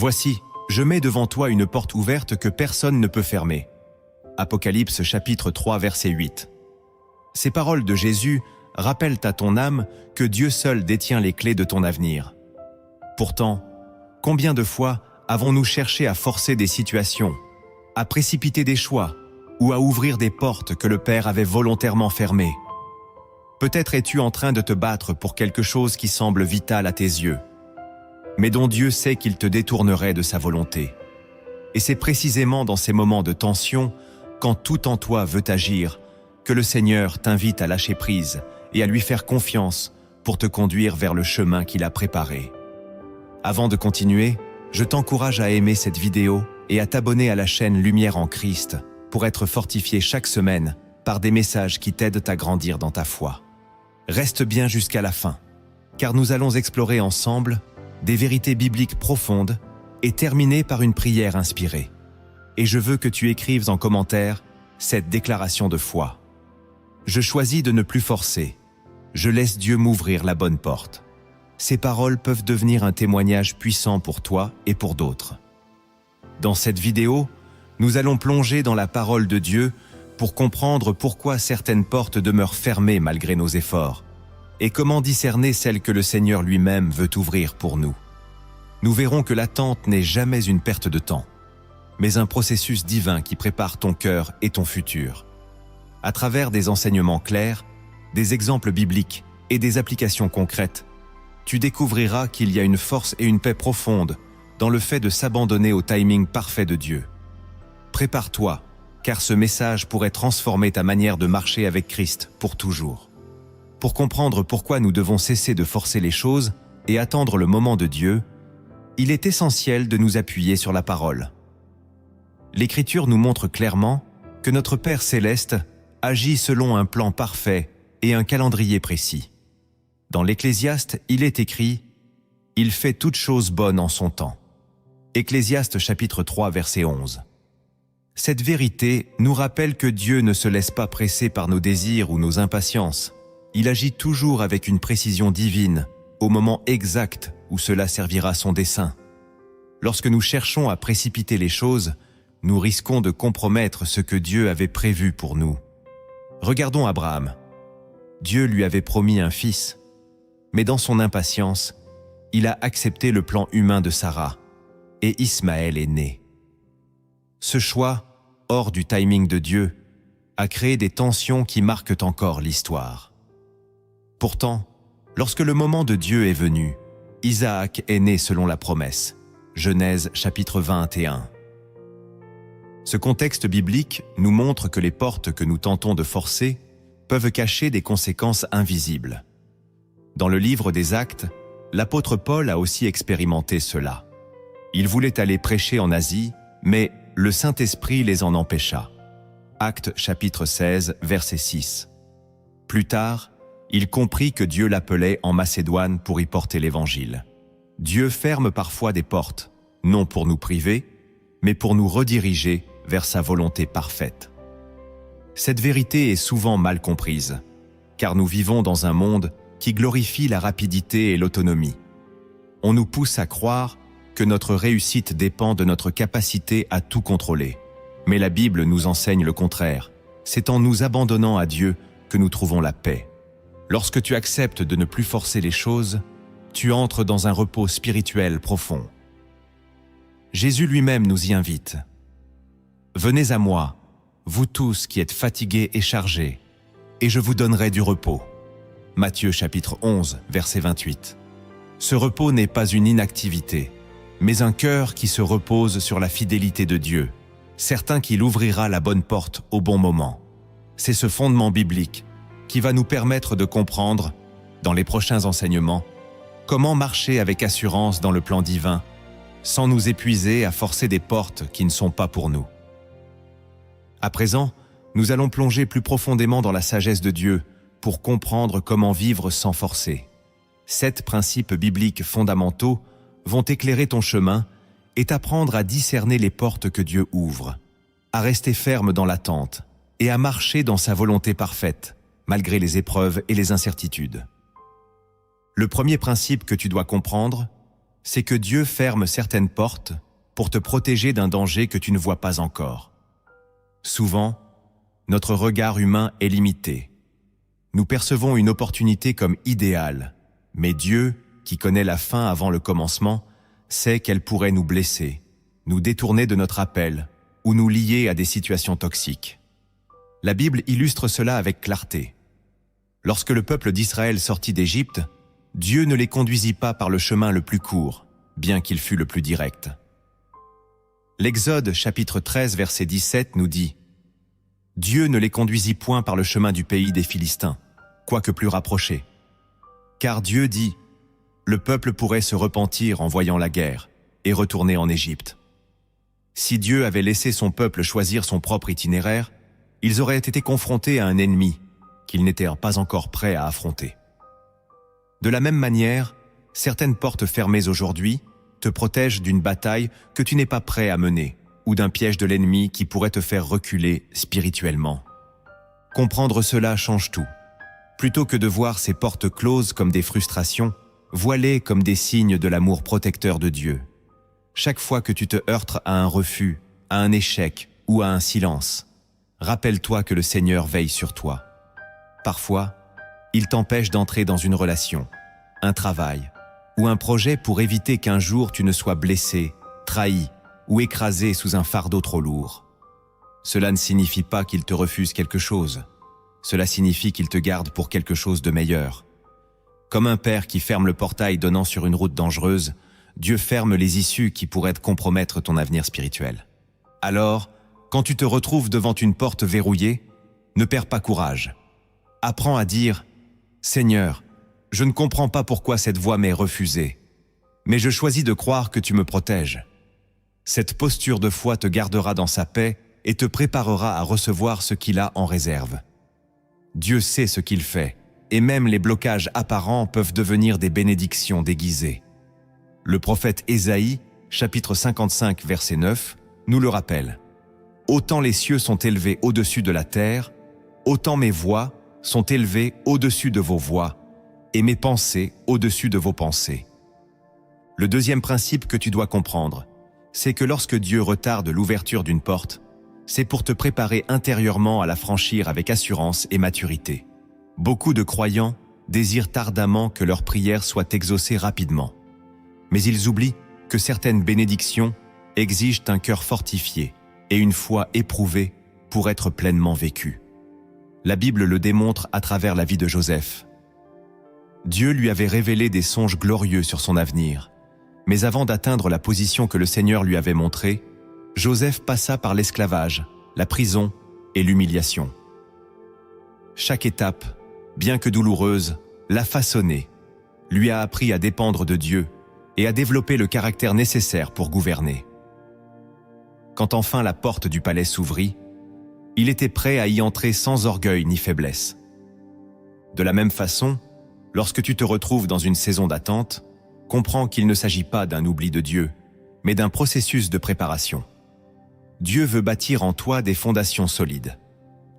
Voici, je mets devant toi une porte ouverte que personne ne peut fermer. Apocalypse chapitre 3 verset 8. Ces paroles de Jésus rappellent à ton âme que Dieu seul détient les clés de ton avenir. Pourtant, combien de fois avons-nous cherché à forcer des situations, à précipiter des choix ou à ouvrir des portes que le Père avait volontairement fermées? Peut-être es-tu en train de te battre pour quelque chose qui semble vital à tes yeux, mais dont Dieu sait qu'il te détournerait de sa volonté. Et c'est précisément dans ces moments de tension, quand tout en toi veut agir, que le Seigneur t'invite à lâcher prise et à lui faire confiance pour te conduire vers le chemin qu'il a préparé. Avant de continuer, je t'encourage à aimer cette vidéo et à t'abonner à la chaîne Lumière en Christ pour être fortifié chaque semaine par des messages qui t'aident à grandir dans ta foi. Reste bien jusqu'à la fin, car nous allons explorer ensemble des vérités bibliques profondes et terminer par une prière inspirée. Et je veux que tu écrives en commentaire cette déclaration de foi. Je choisis de ne plus forcer. Je laisse Dieu m'ouvrir la bonne porte. Ces paroles peuvent devenir un témoignage puissant pour toi et pour d'autres. Dans cette vidéo, nous allons plonger dans la parole de Dieu pour comprendre pourquoi certaines portes demeurent fermées malgré nos efforts et comment discerner celles que le Seigneur lui-même veut ouvrir pour nous. Nous verrons que l'attente n'est jamais une perte de temps, mais un processus divin qui prépare ton cœur et ton futur. À travers des enseignements clairs, des exemples bibliques et des applications concrètes, tu découvriras qu'il y a une force et une paix profonde dans le fait de s'abandonner au timing parfait de Dieu. Prépare-toi, car ce message pourrait transformer ta manière de marcher avec Christ pour toujours. Pour comprendre pourquoi nous devons cesser de forcer les choses et attendre le moment de Dieu, il est essentiel de nous appuyer sur la parole. L'Écriture nous montre clairement que notre Père céleste agit selon un plan parfait et un calendrier précis. Dans l'Ecclésiaste, il est écrit « Il fait toutes choses bonnes en son temps ». Ecclésiaste chapitre 3 verset 11. Cette vérité nous rappelle que Dieu ne se laisse pas presser par nos désirs ou nos impatiences. Il agit toujours avec une précision divine, au moment exact où cela servira son dessein. Lorsque nous cherchons à précipiter les choses, nous risquons de compromettre ce que Dieu avait prévu pour nous. Regardons Abraham. Dieu lui avait promis un fils, mais dans son impatience, il a accepté le plan humain de Sarah, et Ismaël est né. Ce choix, hors du timing de Dieu, a créé des tensions qui marquent encore l'histoire. Pourtant, lorsque le moment de Dieu est venu, Isaac est né selon la promesse. Genèse chapitre 21. Ce contexte biblique nous montre que les portes que nous tentons de forcer peuvent cacher des conséquences invisibles. Dans le livre des Actes, l'apôtre Paul a aussi expérimenté cela. Il voulait aller prêcher en Asie, mais le Saint-Esprit les en empêcha. Actes chapitre 16, verset 6. Plus tard, il comprit que Dieu l'appelait en Macédoine pour y porter l'Évangile. Dieu ferme parfois des portes, non pour nous priver, mais pour nous rediriger vers sa volonté parfaite. Cette vérité est souvent mal comprise, car nous vivons dans un monde qui glorifie la rapidité et l'autonomie. On nous pousse à croire que notre réussite dépend de notre capacité à tout contrôler. Mais la Bible nous enseigne le contraire. C'est en nous abandonnant à Dieu que nous trouvons la paix. Lorsque tu acceptes de ne plus forcer les choses, tu entres dans un repos spirituel profond. Jésus lui-même nous y invite. « Venez à moi, vous tous qui êtes fatigués et chargés, et je vous donnerai du repos. » Matthieu chapitre 11, verset 28. Ce repos n'est pas une inactivité, mais un cœur qui se repose sur la fidélité de Dieu, certain qu'il ouvrira la bonne porte au bon moment. C'est ce fondement biblique qui va nous permettre de comprendre, dans les prochains enseignements, comment marcher avec assurance dans le plan divin, sans nous épuiser à forcer des portes qui ne sont pas pour nous. À présent, nous allons plonger plus profondément dans la sagesse de Dieu pour comprendre comment vivre sans forcer. 7 principes bibliques fondamentaux vont éclairer ton chemin et t'apprendre à discerner les portes que Dieu ouvre, à rester ferme dans l'attente et à marcher dans sa volonté parfaite, malgré les épreuves et les incertitudes. Le premier principe que tu dois comprendre, c'est que Dieu ferme certaines portes pour te protéger d'un danger que tu ne vois pas encore. Souvent, notre regard humain est limité. Nous percevons une opportunité comme idéale, mais Dieu, qui connaît la fin avant le commencement, sait qu'elle pourrait nous blesser, nous détourner de notre appel ou nous lier à des situations toxiques. La Bible illustre cela avec clarté. Lorsque le peuple d'Israël sortit d'Égypte, Dieu ne les conduisit pas par le chemin le plus court, bien qu'il fût le plus direct. L'Exode chapitre 13 verset 17 nous dit « Dieu ne les conduisit point par le chemin du pays des Philistins, quoique plus rapproché. Car Dieu dit « Le peuple pourrait se repentir en voyant la guerre et retourner en Égypte. » Si Dieu avait laissé son peuple choisir son propre itinéraire, ils auraient été confrontés à un ennemi qu'ils n'étaient pas encore prêts à affronter. De la même manière, certaines portes fermées aujourd'hui te protègent d'une bataille que tu n'es pas prêt à mener ou d'un piège de l'ennemi qui pourrait te faire reculer spirituellement. Comprendre cela change tout. Plutôt que de voir ces portes closes comme des frustrations, vois-les comme des signes de l'amour protecteur de Dieu. Chaque fois que tu te heurtes à un refus, à un échec ou à un silence, rappelle-toi que le Seigneur veille sur toi. Parfois, il t'empêche d'entrer dans une relation, un travail ou un projet pour éviter qu'un jour tu ne sois blessé, trahi ou écrasé sous un fardeau trop lourd. Cela ne signifie pas qu'il te refuse quelque chose. Cela signifie qu'il te garde pour quelque chose de meilleur. Comme un père qui ferme le portail donnant sur une route dangereuse, Dieu ferme les issues qui pourraient compromettre ton avenir spirituel. Alors, quand tu te retrouves devant une porte verrouillée, ne perds pas courage. Apprends à dire « Seigneur, je ne comprends pas pourquoi cette voie m'est refusée, mais je choisis de croire que tu me protèges. » Cette posture de foi te gardera dans sa paix et te préparera à recevoir ce qu'il a en réserve. Dieu sait ce qu'il fait, et même les blocages apparents peuvent devenir des bénédictions déguisées. Le prophète Ésaïe, chapitre 55, verset 9, nous le rappelle. « Autant les cieux sont élevés au-dessus de la terre, autant mes voix sont élevées au-dessus de vos voix, et mes pensées au-dessus de vos pensées. » Le deuxième principe que tu dois comprendre, c'est que lorsque Dieu retarde l'ouverture d'une porte, c'est pour te préparer intérieurement à la franchir avec assurance et maturité. Beaucoup de croyants désirent ardemment que leurs prières soient exaucées rapidement. Mais ils oublient que certaines bénédictions exigent un cœur fortifié et une foi éprouvée pour être pleinement vécues. La Bible le démontre à travers la vie de Joseph. Dieu lui avait révélé des songes glorieux sur son avenir, mais avant d'atteindre la position que le Seigneur lui avait montrée, Joseph passa par l'esclavage, la prison et l'humiliation. Chaque étape, bien que douloureuse, l'a façonné, lui a appris à dépendre de Dieu et à développer le caractère nécessaire pour gouverner. Quand enfin la porte du palais s'ouvrit, il était prêt à y entrer sans orgueil ni faiblesse. De la même façon, lorsque tu te retrouves dans une saison d'attente, comprends qu'il ne s'agit pas d'un oubli de Dieu, mais d'un processus de préparation. Dieu veut bâtir en toi des fondations solides.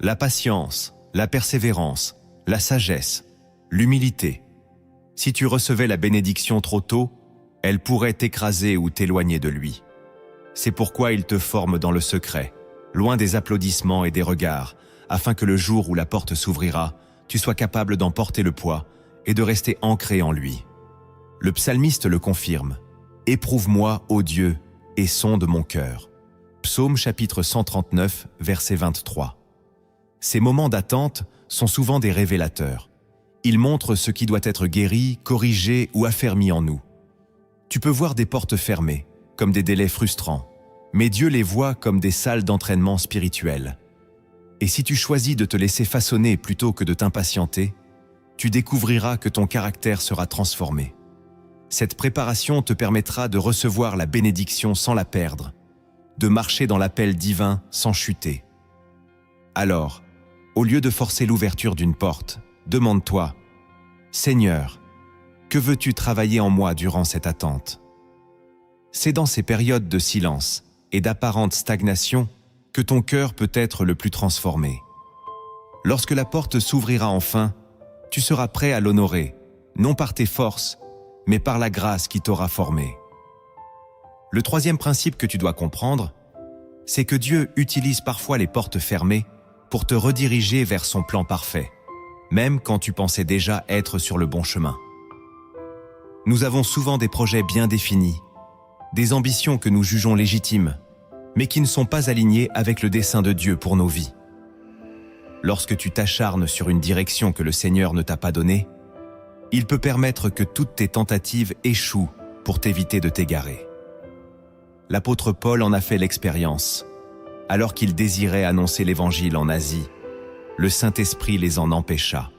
La patience, la persévérance, la sagesse, l'humilité. Si tu recevais la bénédiction trop tôt, elle pourrait t'écraser ou t'éloigner de lui. C'est pourquoi il te forme dans le secret, loin des applaudissements et des regards, afin que le jour où la porte s'ouvrira, tu sois capable d'en porter le poids et de rester ancré en lui. Le psalmiste le confirme. « Éprouve-moi, ô Dieu, et sonde mon cœur. » Psaume chapitre 139, verset 23. Ces moments d'attente sont souvent des révélateurs. Ils montrent ce qui doit être guéri, corrigé ou affermi en nous. Tu peux voir des portes fermées, comme des délais frustrants, mais Dieu les voit comme des salles d'entraînement spirituel. Et si tu choisis de te laisser façonner plutôt que de t'impatienter, tu découvriras que ton caractère sera transformé. Cette préparation te permettra de recevoir la bénédiction sans la perdre, de marcher dans l'appel divin sans chuter. Alors, au lieu de forcer l'ouverture d'une porte, demande-toi « Seigneur, que veux-tu travailler en moi durant cette attente ?» C'est dans ces périodes de silence et d'apparente stagnation que ton cœur peut être le plus transformé. Lorsque la porte s'ouvrira enfin, tu seras prêt à l'honorer, non par tes forces, mais par la grâce qui t'aura formé. Le troisième principe que tu dois comprendre, c'est que Dieu utilise parfois les portes fermées pour te rediriger vers son plan parfait, même quand tu pensais déjà être sur le bon chemin. Nous avons souvent des projets bien définis, des ambitions que nous jugeons légitimes, mais qui ne sont pas alignées avec le dessein de Dieu pour nos vies. Lorsque tu t'acharnes sur une direction que le Seigneur ne t'a pas donnée, il peut permettre que toutes tes tentatives échouent pour t'éviter de t'égarer. L'apôtre Paul en a fait l'expérience. Alors qu'il désirait annoncer l'Évangile en Asie, le Saint-Esprit les en empêcha.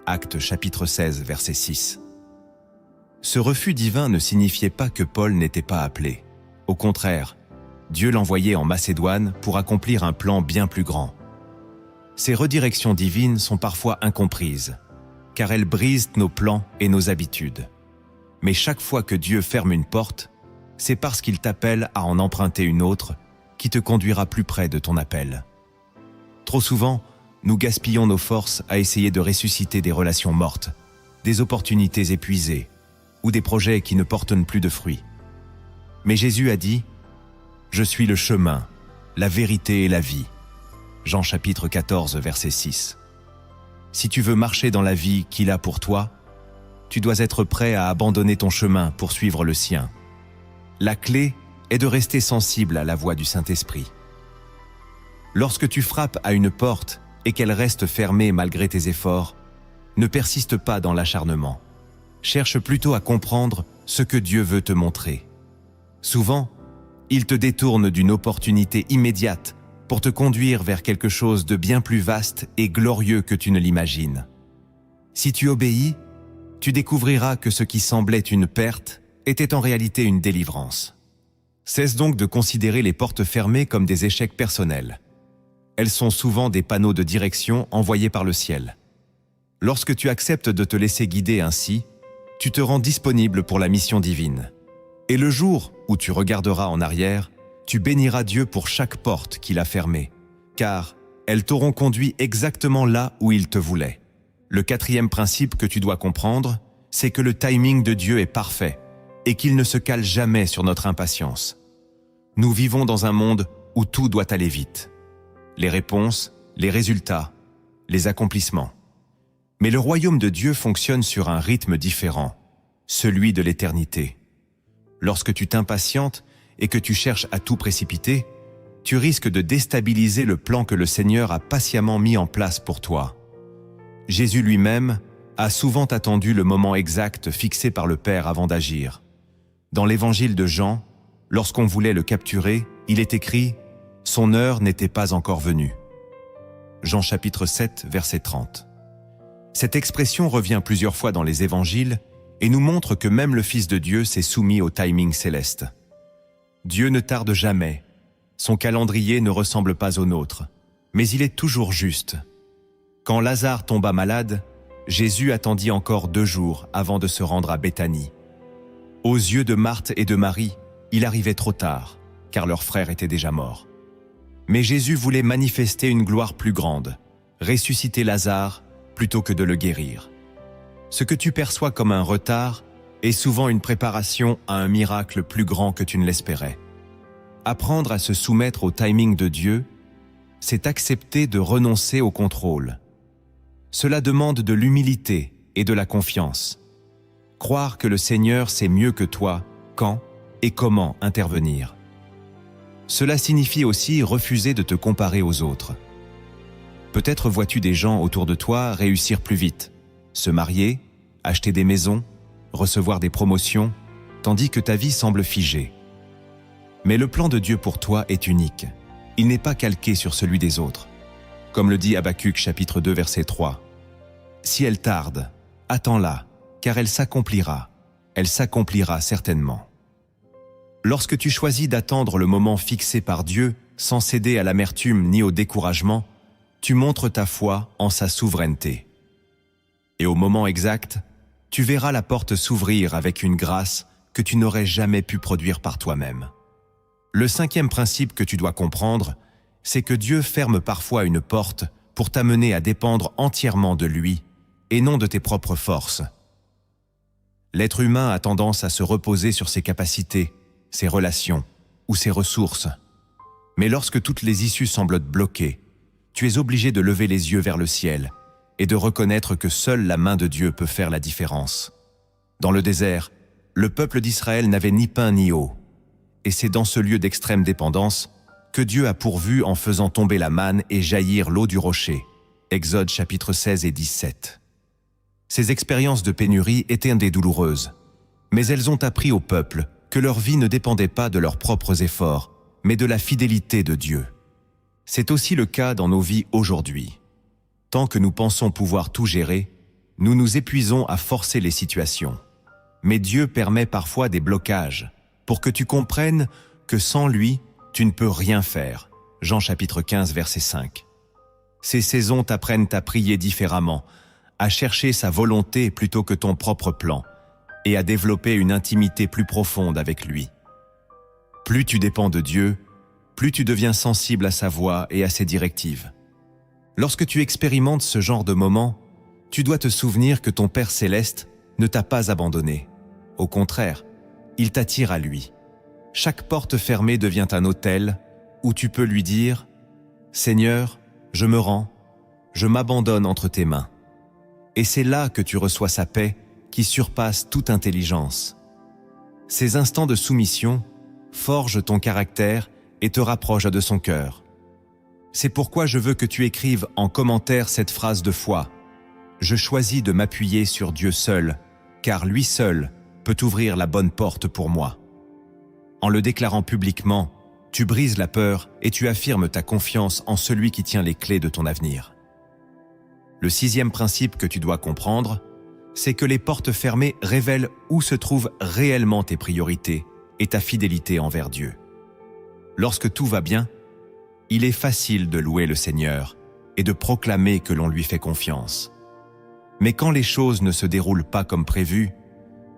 Actes chapitre 16, verset 6. Ce refus divin ne signifiait pas que Paul n'était pas appelé. Au contraire, Dieu l'envoyait en Macédoine pour accomplir un plan bien plus grand. Ces redirections divines sont parfois incomprises, car elles brisent nos plans et nos habitudes. Mais chaque fois que Dieu ferme une porte, c'est parce qu'il t'appelle à en emprunter une autre qui te conduira plus près de ton appel. Trop souvent, nous gaspillons nos forces à essayer de ressusciter des relations mortes, des opportunités épuisées ou des projets qui ne portent plus de fruits. Mais Jésus a dit « Je suis le chemin, la vérité et la vie ». Jean chapitre 14, verset 6. Si tu veux marcher dans la vie qu'il a pour toi, tu dois être prêt à abandonner ton chemin pour suivre le sien. La clé est de rester sensible à la voix du Saint-Esprit. Lorsque tu frappes à une porte et qu'elle reste fermée malgré tes efforts, ne persiste pas dans l'acharnement. Cherche plutôt à comprendre ce que Dieu veut te montrer. Souvent, il te détourne d'une opportunité immédiate pour te conduire vers quelque chose de bien plus vaste et glorieux que tu ne l'imagines. Si tu obéis, tu découvriras que ce qui semblait une perte était en réalité une délivrance. Cesse donc de considérer les portes fermées comme des échecs personnels. Elles sont souvent des panneaux de direction envoyés par le ciel. Lorsque tu acceptes de te laisser guider ainsi, tu te rends disponible pour la mission divine. Et le jour où tu regarderas en arrière, tu béniras Dieu pour chaque porte qu'il a fermée, car elles t'auront conduit exactement là où il te voulait. Le quatrième principe que tu dois comprendre, c'est que le timing de Dieu est parfait et qu'il ne se cale jamais sur notre impatience. Nous vivons dans un monde où tout doit aller vite. Les réponses, les résultats, les accomplissements. Mais le royaume de Dieu fonctionne sur un rythme différent, celui de l'éternité. Lorsque tu t'impatientes et que tu cherches à tout précipiter, tu risques de déstabiliser le plan que le Seigneur a patiemment mis en place pour toi. Jésus lui-même a souvent attendu le moment exact fixé par le Père avant d'agir. Dans l'évangile de Jean, lorsqu'on voulait le capturer, il est écrit « Son heure n'était pas encore venue ». Jean chapitre 7, verset 30. Cette expression revient plusieurs fois dans les évangiles et nous montre que même le Fils de Dieu s'est soumis au timing céleste. Dieu ne tarde jamais, son calendrier ne ressemble pas au nôtre, mais il est toujours juste. Quand Lazare tomba malade, Jésus attendit encore 2 jours avant de se rendre à Béthanie. Aux yeux de Marthe et de Marie, il arrivait trop tard, car leur frère était déjà mort. Mais Jésus voulait manifester une gloire plus grande, ressusciter Lazare plutôt que de le guérir. Ce que tu perçois comme un retard est souvent une préparation à un miracle plus grand que tu ne l'espérais. Apprendre à se soumettre au timing de Dieu, c'est accepter de renoncer au contrôle. Cela demande de l'humilité et de la confiance. Croire que le Seigneur sait mieux que toi quand et comment intervenir. Cela signifie aussi refuser de te comparer aux autres. Peut-être vois-tu des gens autour de toi réussir plus vite, se marier, acheter des maisons, recevoir des promotions, tandis que ta vie semble figée. Mais le plan de Dieu pour toi est unique. Il n'est pas calqué sur celui des autres. Comme le dit Habacuc chapitre 2 verset 3. « Si elle tarde, attends-la, car elle s'accomplira certainement. » Lorsque tu choisis d'attendre le moment fixé par Dieu sans céder à l'amertume ni au découragement, tu montres ta foi en sa souveraineté. Et au moment exact, tu verras la porte s'ouvrir avec une grâce que tu n'aurais jamais pu produire par toi-même. Le 5e principe que tu dois comprendre, c'est que Dieu ferme parfois une porte pour t'amener à dépendre entièrement de lui et non de tes propres forces. L'être humain a tendance à se reposer sur ses capacités ses relations ou ses ressources. Mais lorsque toutes les issues semblent bloquées, tu es obligé de lever les yeux vers le ciel et de reconnaître que seule la main de Dieu peut faire la différence. Dans le désert, le peuple d'Israël n'avait ni pain ni eau. Et c'est dans ce lieu d'extrême dépendance que Dieu a pourvu en faisant tomber la manne et jaillir l'eau du rocher. Exode chapitre 16 et 17. Ces expériences de pénurie étaient des douloureuses, mais elles ont appris au peuple que leur vie ne dépendait pas de leurs propres efforts, mais de la fidélité de Dieu. C'est aussi le cas dans nos vies aujourd'hui. Tant que nous pensons pouvoir tout gérer, nous nous épuisons à forcer les situations. Mais Dieu permet parfois des blocages pour que tu comprennes que sans lui, tu ne peux rien faire. Jean chapitre 15, verset 5. Ces saisons t'apprennent à prier différemment, à chercher sa volonté plutôt que ton propre plan, et à développer une intimité plus profonde avec lui. Plus tu dépends de Dieu, plus tu deviens sensible à sa voix et à ses directives. Lorsque tu expérimentes ce genre de moment, tu dois te souvenir que ton Père céleste ne t'a pas abandonné. Au contraire, il t'attire à lui. Chaque porte fermée devient un autel où tu peux lui dire « Seigneur, je me rends, je m'abandonne entre tes mains. » Et c'est là que tu reçois sa paix qui surpasse toute intelligence. Ces instants de soumission forgent ton caractère et te rapprochent de son cœur. C'est pourquoi je veux que tu écrives en commentaire cette phrase de foi. Je choisis de m'appuyer sur Dieu seul, car lui seul peut ouvrir la bonne porte pour moi. En le déclarant publiquement, tu brises la peur et tu affirmes ta confiance en celui qui tient les clés de ton avenir. Le 6e principe que tu dois comprendre, c'est que les portes fermées révèlent où se trouvent réellement tes priorités et ta fidélité envers Dieu. Lorsque tout va bien, il est facile de louer le Seigneur et de proclamer que l'on lui fait confiance. Mais quand les choses ne se déroulent pas comme prévu,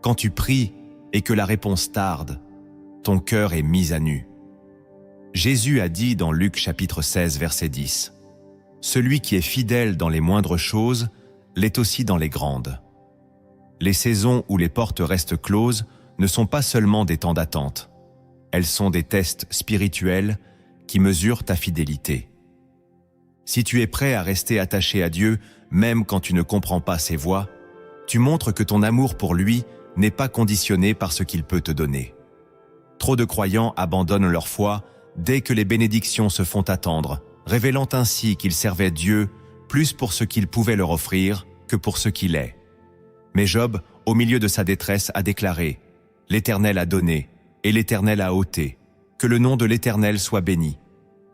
quand tu pries et que la réponse tarde, ton cœur est mis à nu. Jésus a dit dans Luc chapitre 16 verset 10, « Celui qui est fidèle dans les moindres choses l'est aussi dans les grandes. » Les saisons où les portes restent closes ne sont pas seulement des temps d'attente. Elles sont des tests spirituels qui mesurent ta fidélité. Si tu es prêt à rester attaché à Dieu, même quand tu ne comprends pas ses voies, tu montres que ton amour pour lui n'est pas conditionné par ce qu'il peut te donner. Trop de croyants abandonnent leur foi dès que les bénédictions se font attendre, révélant ainsi qu'ils servaient Dieu plus pour ce qu'il pouvait leur offrir que pour ce qu'il est. Mais Job, au milieu de sa détresse, a déclaré « L'Éternel a donné, et l'Éternel a ôté. Que le nom de l'Éternel soit béni. »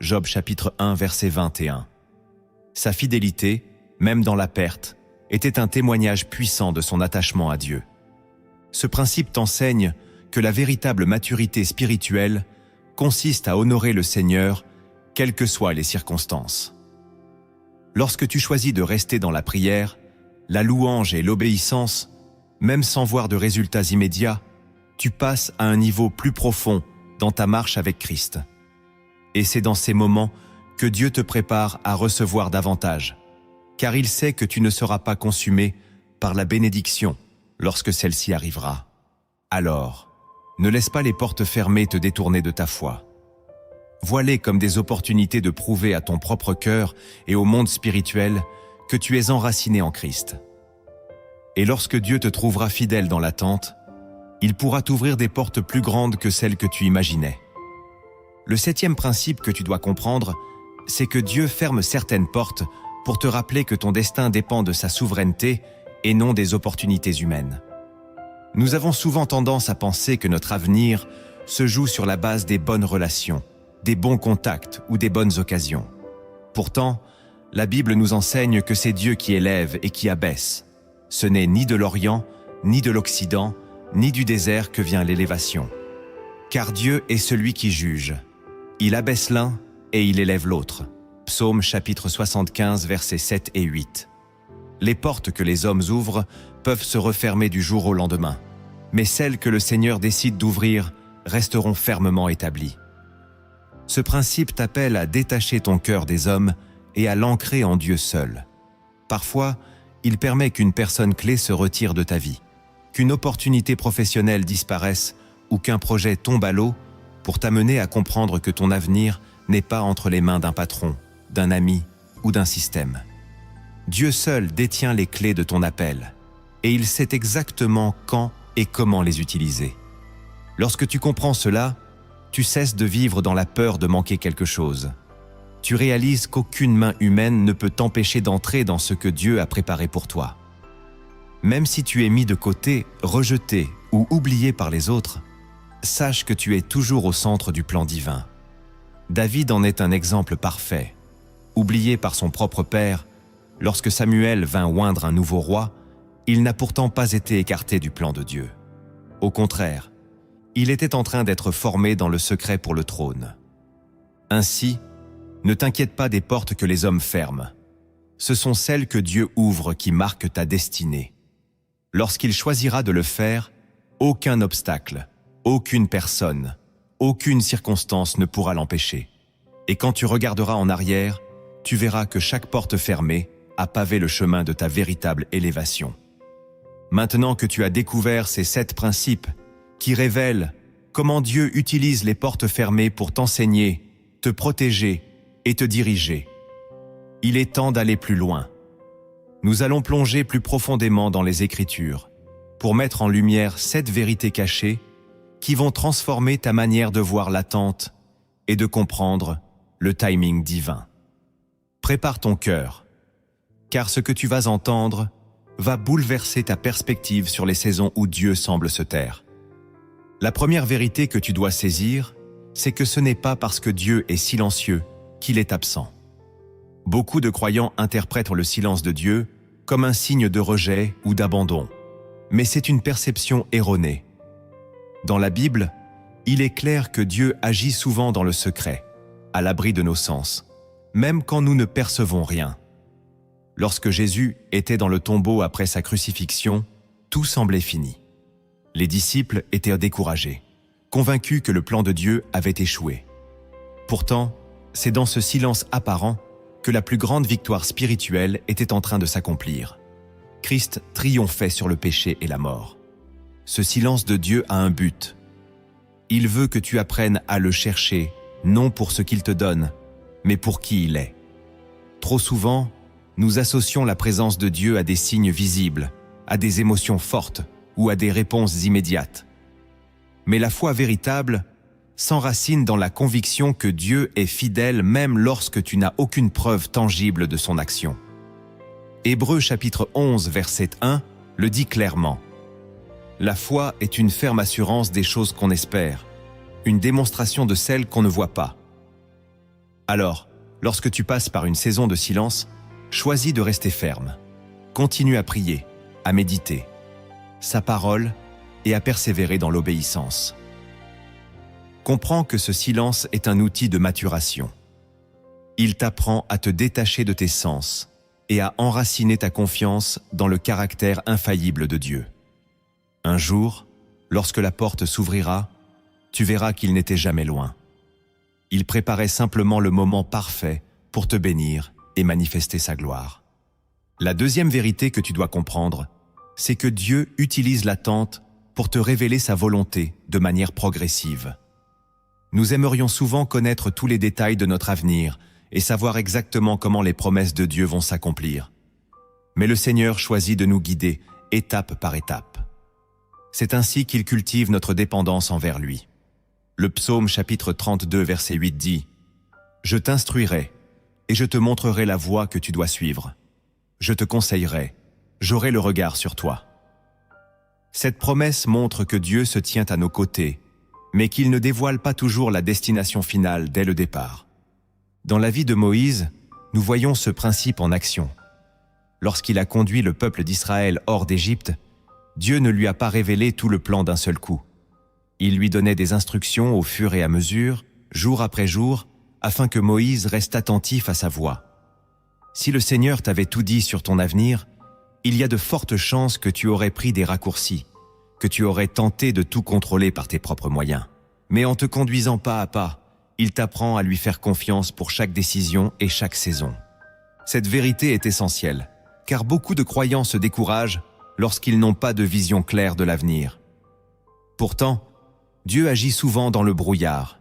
Job chapitre 1, verset 21. Sa fidélité, même dans la perte, était un témoignage puissant de son attachement à Dieu. Ce principe t'enseigne que la véritable maturité spirituelle consiste à honorer le Seigneur, quelles que soient les circonstances. Lorsque tu choisis de rester dans la prière, la louange et l'obéissance, même sans voir de résultats immédiats, tu passes à un niveau plus profond dans ta marche avec Christ. Et c'est dans ces moments que Dieu te prépare à recevoir davantage, car il sait que tu ne seras pas consumé par la bénédiction lorsque celle-ci arrivera. Alors, ne laisse pas les portes fermées te détourner de ta foi. Vois-les comme des opportunités de prouver à ton propre cœur et au monde spirituel que tu es enraciné en Christ. Et lorsque Dieu te trouvera fidèle dans l'attente, il pourra t'ouvrir des portes plus grandes que celles que tu imaginais. Le 7e principe que tu dois comprendre, c'est que Dieu ferme certaines portes pour te rappeler que ton destin dépend de sa souveraineté et non des opportunités humaines. Nous avons souvent tendance à penser que notre avenir se joue sur la base des bonnes relations, des bons contacts ou des bonnes occasions. Pourtant, la Bible nous enseigne que c'est Dieu qui élève et qui abaisse. Ce n'est ni de l'Orient, ni de l'Occident, ni du désert que vient l'élévation. Car Dieu est celui qui juge. Il abaisse l'un et il élève l'autre. Psaume chapitre 75, versets 7 et 8. Les portes que les hommes ouvrent peuvent se refermer du jour au lendemain, mais celles que le Seigneur décide d'ouvrir resteront fermement établies. Ce principe t'appelle à détacher ton cœur des hommes et à l'ancrer en Dieu seul. Parfois, il permet qu'une personne clé se retire de ta vie, qu'une opportunité professionnelle disparaisse ou qu'un projet tombe à l'eau pour t'amener à comprendre que ton avenir n'est pas entre les mains d'un patron, d'un ami ou d'un système. Dieu seul détient les clés de ton appel, et il sait exactement quand et comment les utiliser. Lorsque tu comprends cela, tu cesses de vivre dans la peur de manquer quelque chose. Tu réalises qu'aucune main humaine ne peut t'empêcher d'entrer dans ce que Dieu a préparé pour toi. Même si tu es mis de côté, rejeté ou oublié par les autres, sache que tu es toujours au centre du plan divin. David en est un exemple parfait. Oublié par son propre père, lorsque Samuel vint oindre un nouveau roi, il n'a pourtant pas été écarté du plan de Dieu. Au contraire, il était en train d'être formé dans le secret pour le trône. Ainsi, ne t'inquiète pas des portes que les hommes ferment. Ce sont celles que Dieu ouvre qui marquent ta destinée. Lorsqu'il choisira de le faire, aucun obstacle, aucune personne, aucune circonstance ne pourra l'empêcher. Et quand tu regarderas en arrière, tu verras que chaque porte fermée a pavé le chemin de ta véritable élévation. Maintenant que tu as découvert ces 7 principes qui révèlent comment Dieu utilise les portes fermées pour t'enseigner, te protéger et te diriger, il est temps d'aller plus loin. Nous allons plonger plus profondément dans les Écritures pour mettre en lumière 7 vérités cachées qui vont transformer ta manière de voir l'attente et de comprendre le timing divin. Prépare ton cœur, car ce que tu vas entendre va bouleverser ta perspective sur les saisons où Dieu semble se taire. La première vérité que tu dois saisir, c'est que ce n'est pas parce que Dieu est silencieux qu'il est absent. Beaucoup de croyants interprètent le silence de Dieu comme un signe de rejet ou d'abandon, mais c'est une perception erronée. Dans la Bible, il est clair que Dieu agit souvent dans le secret, à l'abri de nos sens, même quand nous ne percevons rien. Lorsque Jésus était dans le tombeau après sa crucifixion, tout semblait fini. Les disciples étaient découragés, convaincus que le plan de Dieu avait échoué. Pourtant, c'est dans ce silence apparent que la plus grande victoire spirituelle était en train de s'accomplir. Christ triomphait sur le péché et la mort. Ce silence de Dieu a un but. Il veut que tu apprennes à le chercher, non pour ce qu'il te donne, mais pour qui il est. Trop souvent, nous associons la présence de Dieu à des signes visibles, à des émotions fortes ou à des réponses immédiates. Mais la foi véritable s'enracine dans la conviction que Dieu est fidèle même lorsque tu n'as aucune preuve tangible de son action. Hébreux chapitre 11, verset 1 le dit clairement. La foi est une ferme assurance des choses qu'on espère, une démonstration de celles qu'on ne voit pas. Alors, lorsque tu passes par une saison de silence, choisis de rester ferme. Continue à prier, à méditer sa parole et à persévérer dans l'obéissance. Comprends que ce silence est un outil de maturation. Il t'apprend à te détacher de tes sens et à enraciner ta confiance dans le caractère infaillible de Dieu. Un jour, lorsque la porte s'ouvrira, tu verras qu'il n'était jamais loin. Il préparait simplement le moment parfait pour te bénir et manifester sa gloire. La deuxième vérité que tu dois comprendre, c'est que Dieu utilise l'attente pour te révéler sa volonté de manière progressive. Nous aimerions souvent connaître tous les détails de notre avenir et savoir exactement comment les promesses de Dieu vont s'accomplir. Mais le Seigneur choisit de nous guider étape par étape. C'est ainsi qu'il cultive notre dépendance envers lui. Le psaume chapitre 32 verset 8 dit « Je t'instruirai et je te montrerai la voie que tu dois suivre. Je te conseillerai, j'aurai le regard sur toi. » Cette promesse montre que Dieu se tient à nos côtés, mais qu'il ne dévoile pas toujours la destination finale dès le départ. Dans la vie de Moïse, nous voyons ce principe en action. Lorsqu'il a conduit le peuple d'Israël hors d'Égypte, Dieu ne lui a pas révélé tout le plan d'un seul coup. Il lui donnait des instructions au fur et à mesure, jour après jour, afin que Moïse reste attentif à sa voix. Si le Seigneur t'avait tout dit sur ton avenir, il y a de fortes chances que tu aurais pris des raccourcis, que tu aurais tenté de tout contrôler par tes propres moyens. Mais en te conduisant pas à pas, il t'apprend à lui faire confiance pour chaque décision et chaque saison. Cette vérité est essentielle, car beaucoup de croyants se découragent lorsqu'ils n'ont pas de vision claire de l'avenir. Pourtant, Dieu agit souvent dans le brouillard.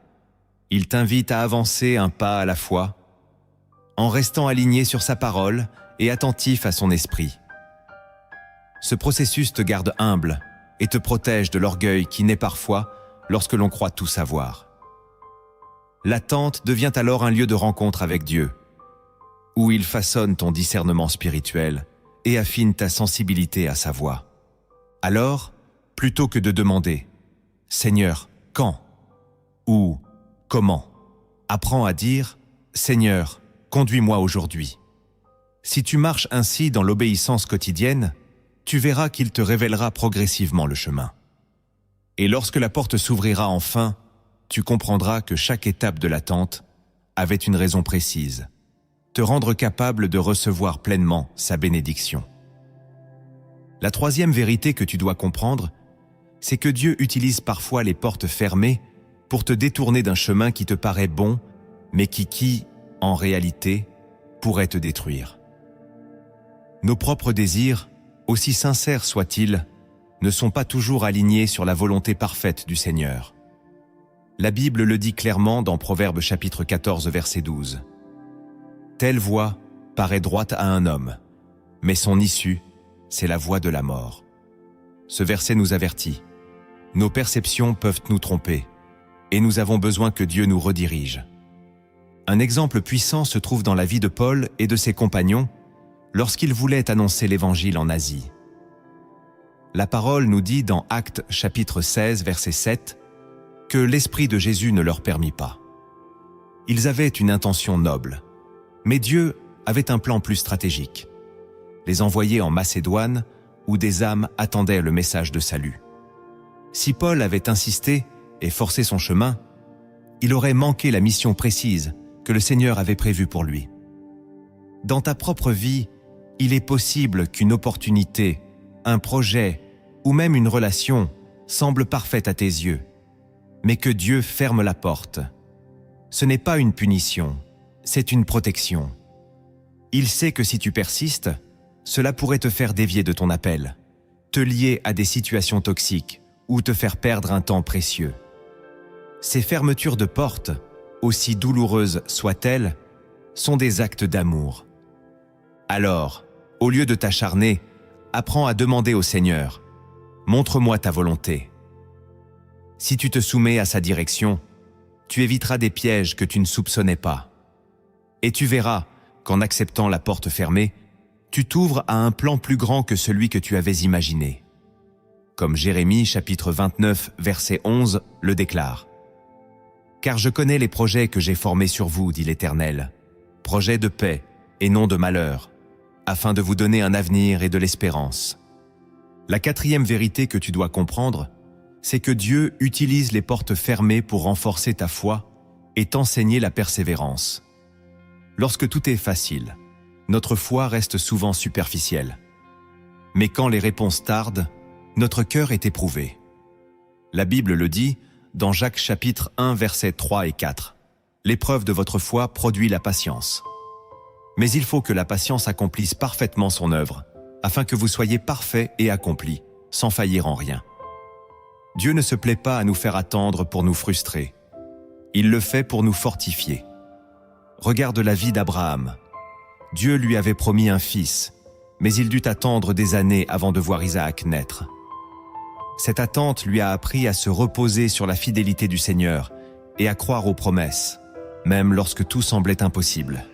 Il t'invite à avancer un pas à la fois, en restant aligné sur sa parole et attentif à son esprit. Ce processus te garde humble et te protège de l'orgueil qui naît parfois lorsque l'on croit tout savoir. L'attente devient alors un lieu de rencontre avec Dieu, où il façonne ton discernement spirituel et affine ta sensibilité à sa voix. Alors, plutôt que de demander « Seigneur, quand ?» ou « Comment ?» apprends à dire « Seigneur, conduis-moi aujourd'hui ». Si tu marches ainsi dans l'obéissance quotidienne, tu verras qu'il te révélera progressivement le chemin. Et lorsque la porte s'ouvrira enfin, tu comprendras que chaque étape de l'attente avait une raison précise, te rendre capable de recevoir pleinement sa bénédiction. La troisième vérité que tu dois comprendre, c'est que Dieu utilise parfois les portes fermées pour te détourner d'un chemin qui te paraît bon, mais qui, en réalité, pourrait te détruire. Nos propres désirs, aussi sincères soient-ils, ne sont pas toujours alignés sur la volonté parfaite du Seigneur. La Bible le dit clairement dans Proverbes chapitre 14, verset 12. « Telle voie paraît droite à un homme, mais son issue, c'est la voie de la mort. » Ce verset nous avertit. Nos perceptions peuvent nous tromper, et nous avons besoin que Dieu nous redirige. Un exemple puissant se trouve dans la vie de Paul et de ses compagnons lorsqu'ils voulaient annoncer l'Évangile en Asie. La parole nous dit dans Actes chapitre 16, verset 7, que l'Esprit de Jésus ne leur permit pas. Ils avaient une intention noble, mais Dieu avait un plan plus stratégique. Les envoyer en Macédoine, où des âmes attendaient le message de salut. Si Paul avait insisté et forcé son chemin, il aurait manqué la mission précise que le Seigneur avait prévue pour lui. Dans ta propre vie, il est possible qu'une opportunité, un projet ou même une relation semble parfaite à tes yeux, mais que Dieu ferme la porte. Ce n'est pas une punition, c'est une protection. Il sait que si tu persistes, cela pourrait te faire dévier de ton appel, te lier à des situations toxiques ou te faire perdre un temps précieux. Ces fermetures de portes, aussi douloureuses soient-elles, sont des actes d'amour. Alors, au lieu de t'acharner, apprends à demander au Seigneur « Montre-moi ta volonté ». Si tu te soumets à sa direction, tu éviteras des pièges que tu ne soupçonnais pas. Et tu verras qu'en acceptant la porte fermée, tu t'ouvres à un plan plus grand que celui que tu avais imaginé. Comme Jérémie chapitre 29, verset 11 le déclare. « Car je connais les projets que j'ai formés sur vous, dit l'Éternel, projets de paix et non de malheur, afin de vous donner un avenir et de l'espérance. » La quatrième vérité que tu dois comprendre, c'est que Dieu utilise les portes fermées pour renforcer ta foi et t'enseigner la persévérance. Lorsque tout est facile, notre foi reste souvent superficielle. Mais quand les réponses tardent, notre cœur est éprouvé. La Bible le dit dans Jacques chapitre 1 versets 3 et 4. « L'épreuve de votre foi produit la patience. Mais il faut que la patience accomplisse parfaitement son œuvre, afin que vous soyez parfaits et accomplis, sans faillir en rien. » Dieu ne se plaît pas à nous faire attendre pour nous frustrer. Il le fait pour nous fortifier. Regarde la vie d'Abraham. Dieu lui avait promis un fils, mais il dut attendre des années avant de voir Isaac naître. Cette attente lui a appris à se reposer sur la fidélité du Seigneur et à croire aux promesses, même lorsque tout semblait impossible.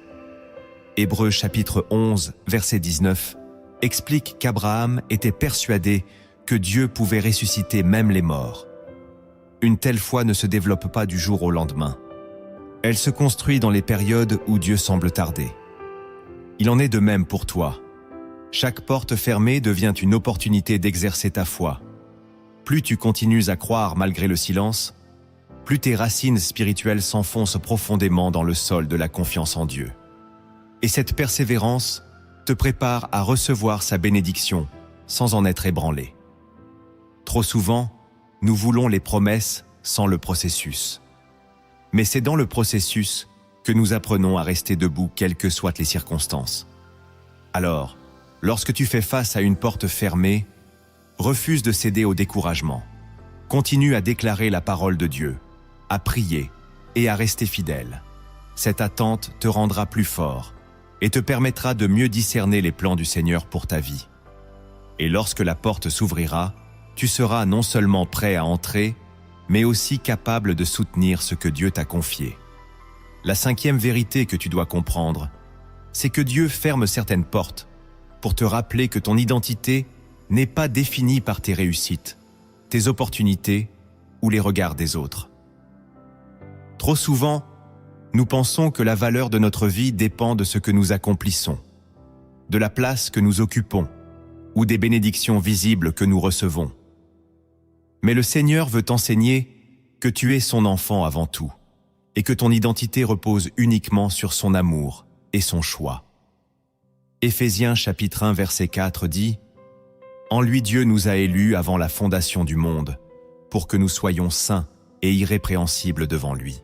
Hébreux chapitre 11, verset 19, explique qu'Abraham était persuadé que Dieu pouvait ressusciter même les morts. Une telle foi ne se développe pas du jour au lendemain. Elle se construit dans les périodes où Dieu semble tarder. Il en est de même pour toi. Chaque porte fermée devient une opportunité d'exercer ta foi. Plus tu continues à croire malgré le silence, plus tes racines spirituelles s'enfoncent profondément dans le sol de la confiance en Dieu. Et cette persévérance te prépare à recevoir sa bénédiction sans en être ébranlé. Trop souvent, nous voulons les promesses sans le processus. Mais c'est dans le processus que nous apprenons à rester debout quelles que soient les circonstances. Alors, lorsque tu fais face à une porte fermée, refuse de céder au découragement. Continue à déclarer la parole de Dieu, à prier et à rester fidèle. Cette attente te rendra plus fort et te permettra de mieux discerner les plans du Seigneur pour ta vie. Et lorsque la porte s'ouvrira, tu seras non seulement prêt à entrer, mais aussi capable de soutenir ce que Dieu t'a confié. La cinquième vérité que tu dois comprendre, c'est que Dieu ferme certaines portes pour te rappeler que ton identité n'est pas définie par tes réussites, tes opportunités ou les regards des autres. Trop souvent, nous pensons que la valeur de notre vie dépend de ce que nous accomplissons, de la place que nous occupons ou des bénédictions visibles que nous recevons. Mais le Seigneur veut t'enseigner que tu es son enfant avant tout et que ton identité repose uniquement sur son amour et son choix. Éphésiens chapitre 1 verset 4 dit « En lui Dieu nous a élus avant la fondation du monde, pour que nous soyons saints et irrépréhensibles devant lui. »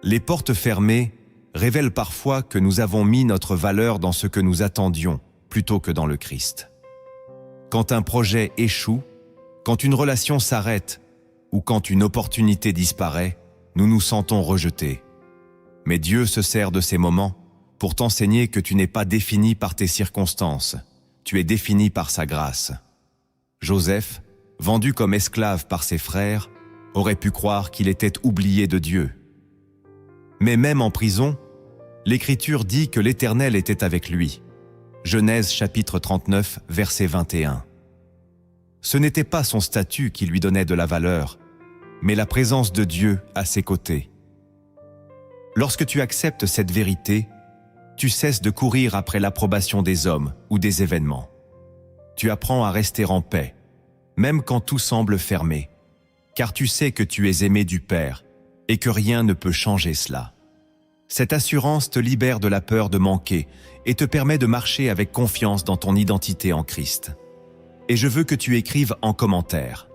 Les portes fermées révèlent parfois que nous avons mis notre valeur dans ce que nous attendions plutôt que dans le Christ. Quand un projet échoue, quand une relation s'arrête ou quand une opportunité disparaît, nous nous sentons rejetés. Mais Dieu se sert de ces moments pour t'enseigner que tu n'es pas défini par tes circonstances, tu es défini par sa grâce. Joseph, vendu comme esclave par ses frères, aurait pu croire qu'il était oublié de Dieu. Mais même en prison, l'Écriture dit que l'Éternel était avec lui. Genèse chapitre 39, verset 21. Ce n'était pas son statut qui lui donnait de la valeur, mais la présence de Dieu à ses côtés. Lorsque tu acceptes cette vérité, tu cesses de courir après l'approbation des hommes ou des événements. Tu apprends à rester en paix, même quand tout semble fermé, car tu sais que tu es aimé du Père et que rien ne peut changer cela. Cette assurance te libère de la peur de manquer et te permet de marcher avec confiance dans ton identité en Christ. Et je veux que tu écrives en commentaire.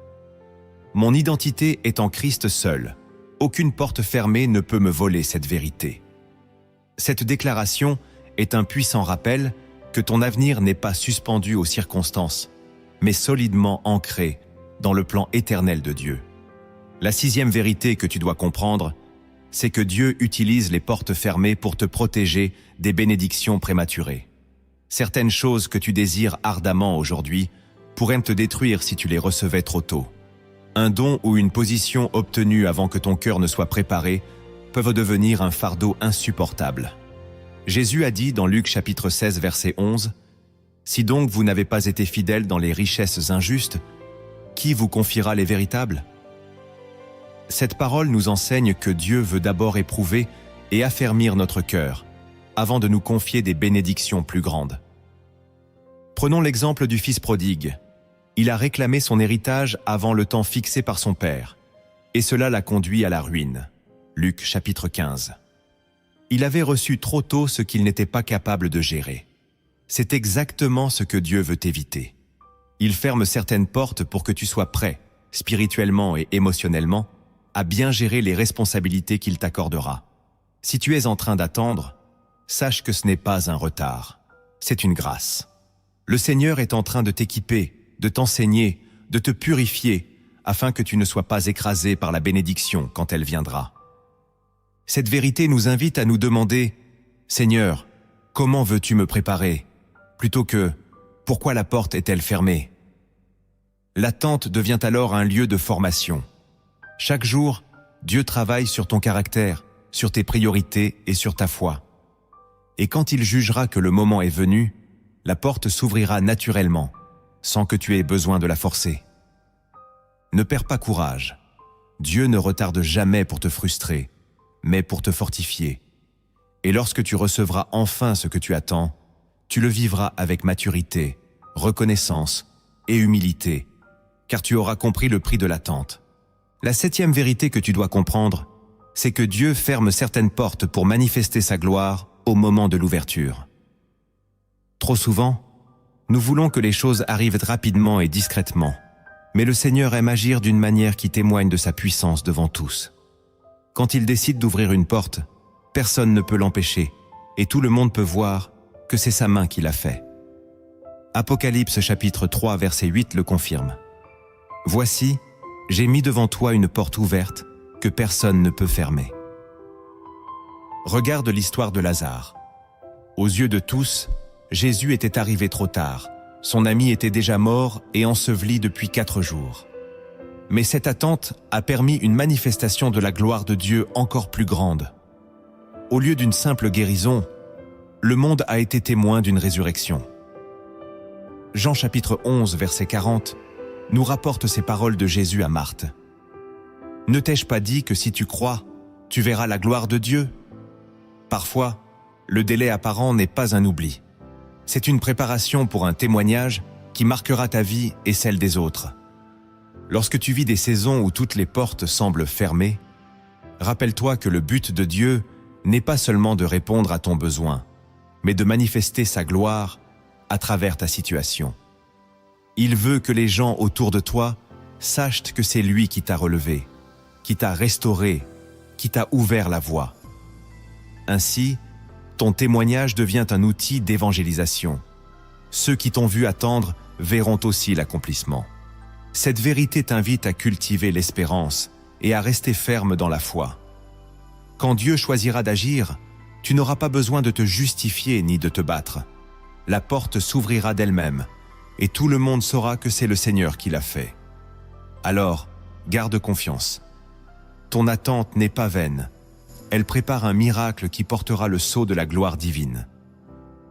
Mon identité est en Christ seul. Aucune porte fermée ne peut me voler cette vérité. Cette déclaration est un puissant rappel que ton avenir n'est pas suspendu aux circonstances, mais solidement ancré dans le plan éternel de Dieu. La sixième vérité que tu dois comprendre, c'est que Dieu utilise les portes fermées pour te protéger des bénédictions prématurées. Certaines choses que tu désires ardemment aujourd'hui pourraient te détruire si tu les recevais trop tôt. Un don ou une position obtenue avant que ton cœur ne soit préparé peuvent devenir un fardeau insupportable. Jésus a dit dans Luc chapitre 16 verset 11 « Si donc vous n'avez pas été fidèles dans les richesses injustes, qui vous confiera les véritables ?» Cette parole nous enseigne que Dieu veut d'abord éprouver et affermir notre cœur, avant de nous confier des bénédictions plus grandes. Prenons l'exemple du fils prodigue. Il a réclamé son héritage avant le temps fixé par son père, et cela l'a conduit à la ruine. Luc chapitre 15. Il avait reçu trop tôt ce qu'il n'était pas capable de gérer. C'est exactement ce que Dieu veut éviter. Il ferme certaines portes pour que tu sois prêt, spirituellement et émotionnellement, à bien gérer les responsabilités qu'il t'accordera. Si tu es en train d'attendre, sache que ce n'est pas un retard, c'est une grâce. Le Seigneur est en train de t'équiper, de t'enseigner, de te purifier, afin que tu ne sois pas écrasé par la bénédiction quand elle viendra. Cette vérité nous invite à nous demander « Seigneur, comment veux-tu me préparer ?» plutôt que « Pourquoi la porte est-elle fermée ?» L'attente devient alors un lieu de formation. Chaque jour, Dieu travaille sur ton caractère, sur tes priorités et sur ta foi. Et quand il jugera que le moment est venu, la porte s'ouvrira naturellement, sans que tu aies besoin de la forcer. Ne perds pas courage. Dieu ne retarde jamais pour te frustrer, mais pour te fortifier. Et lorsque tu recevras enfin ce que tu attends, tu le vivras avec maturité, reconnaissance et humilité, car tu auras compris le prix de l'attente. La septième vérité que tu dois comprendre, c'est que Dieu ferme certaines portes pour manifester sa gloire au moment de l'ouverture. Trop souvent, nous voulons que les choses arrivent rapidement et discrètement, mais le Seigneur aime agir d'une manière qui témoigne de sa puissance devant tous. Quand il décide d'ouvrir une porte, personne ne peut l'empêcher, et tout le monde peut voir que c'est sa main qui l'a fait. Apocalypse chapitre 3 verset 8 le confirme. Voici, j'ai mis devant toi une porte ouverte que personne ne peut fermer. Regarde l'histoire de Lazare. Aux yeux de tous, Jésus était arrivé trop tard. Son ami était déjà mort et enseveli depuis 4 jours. Mais cette attente a permis une manifestation de la gloire de Dieu encore plus grande. Au lieu d'une simple guérison, le monde a été témoin d'une résurrection. Jean chapitre 11, verset 40, nous rapporte ces paroles de Jésus à Marthe. « Ne t'ai-je pas dit que si tu crois, tu verras la gloire de Dieu ?» Parfois, le délai apparent n'est pas un oubli. C'est une préparation pour un témoignage qui marquera ta vie et celle des autres. Lorsque tu vis des saisons où toutes les portes semblent fermées, rappelle-toi que le but de Dieu n'est pas seulement de répondre à ton besoin, mais de manifester sa gloire à travers ta situation. Il veut que les gens autour de toi sachent que c'est lui qui t'a relevé, qui t'a restauré, qui t'a ouvert la voie. Ainsi, ton témoignage devient un outil d'évangélisation. Ceux qui t'ont vu attendre verront aussi l'accomplissement. Cette vérité t'invite à cultiver l'espérance et à rester ferme dans la foi. Quand Dieu choisira d'agir, tu n'auras pas besoin de te justifier ni de te battre. La porte s'ouvrira d'elle-même et tout le monde saura que c'est le Seigneur qui l'a fait. Alors, garde confiance. Ton attente n'est pas vaine. Elle prépare un miracle qui portera le sceau de la gloire divine.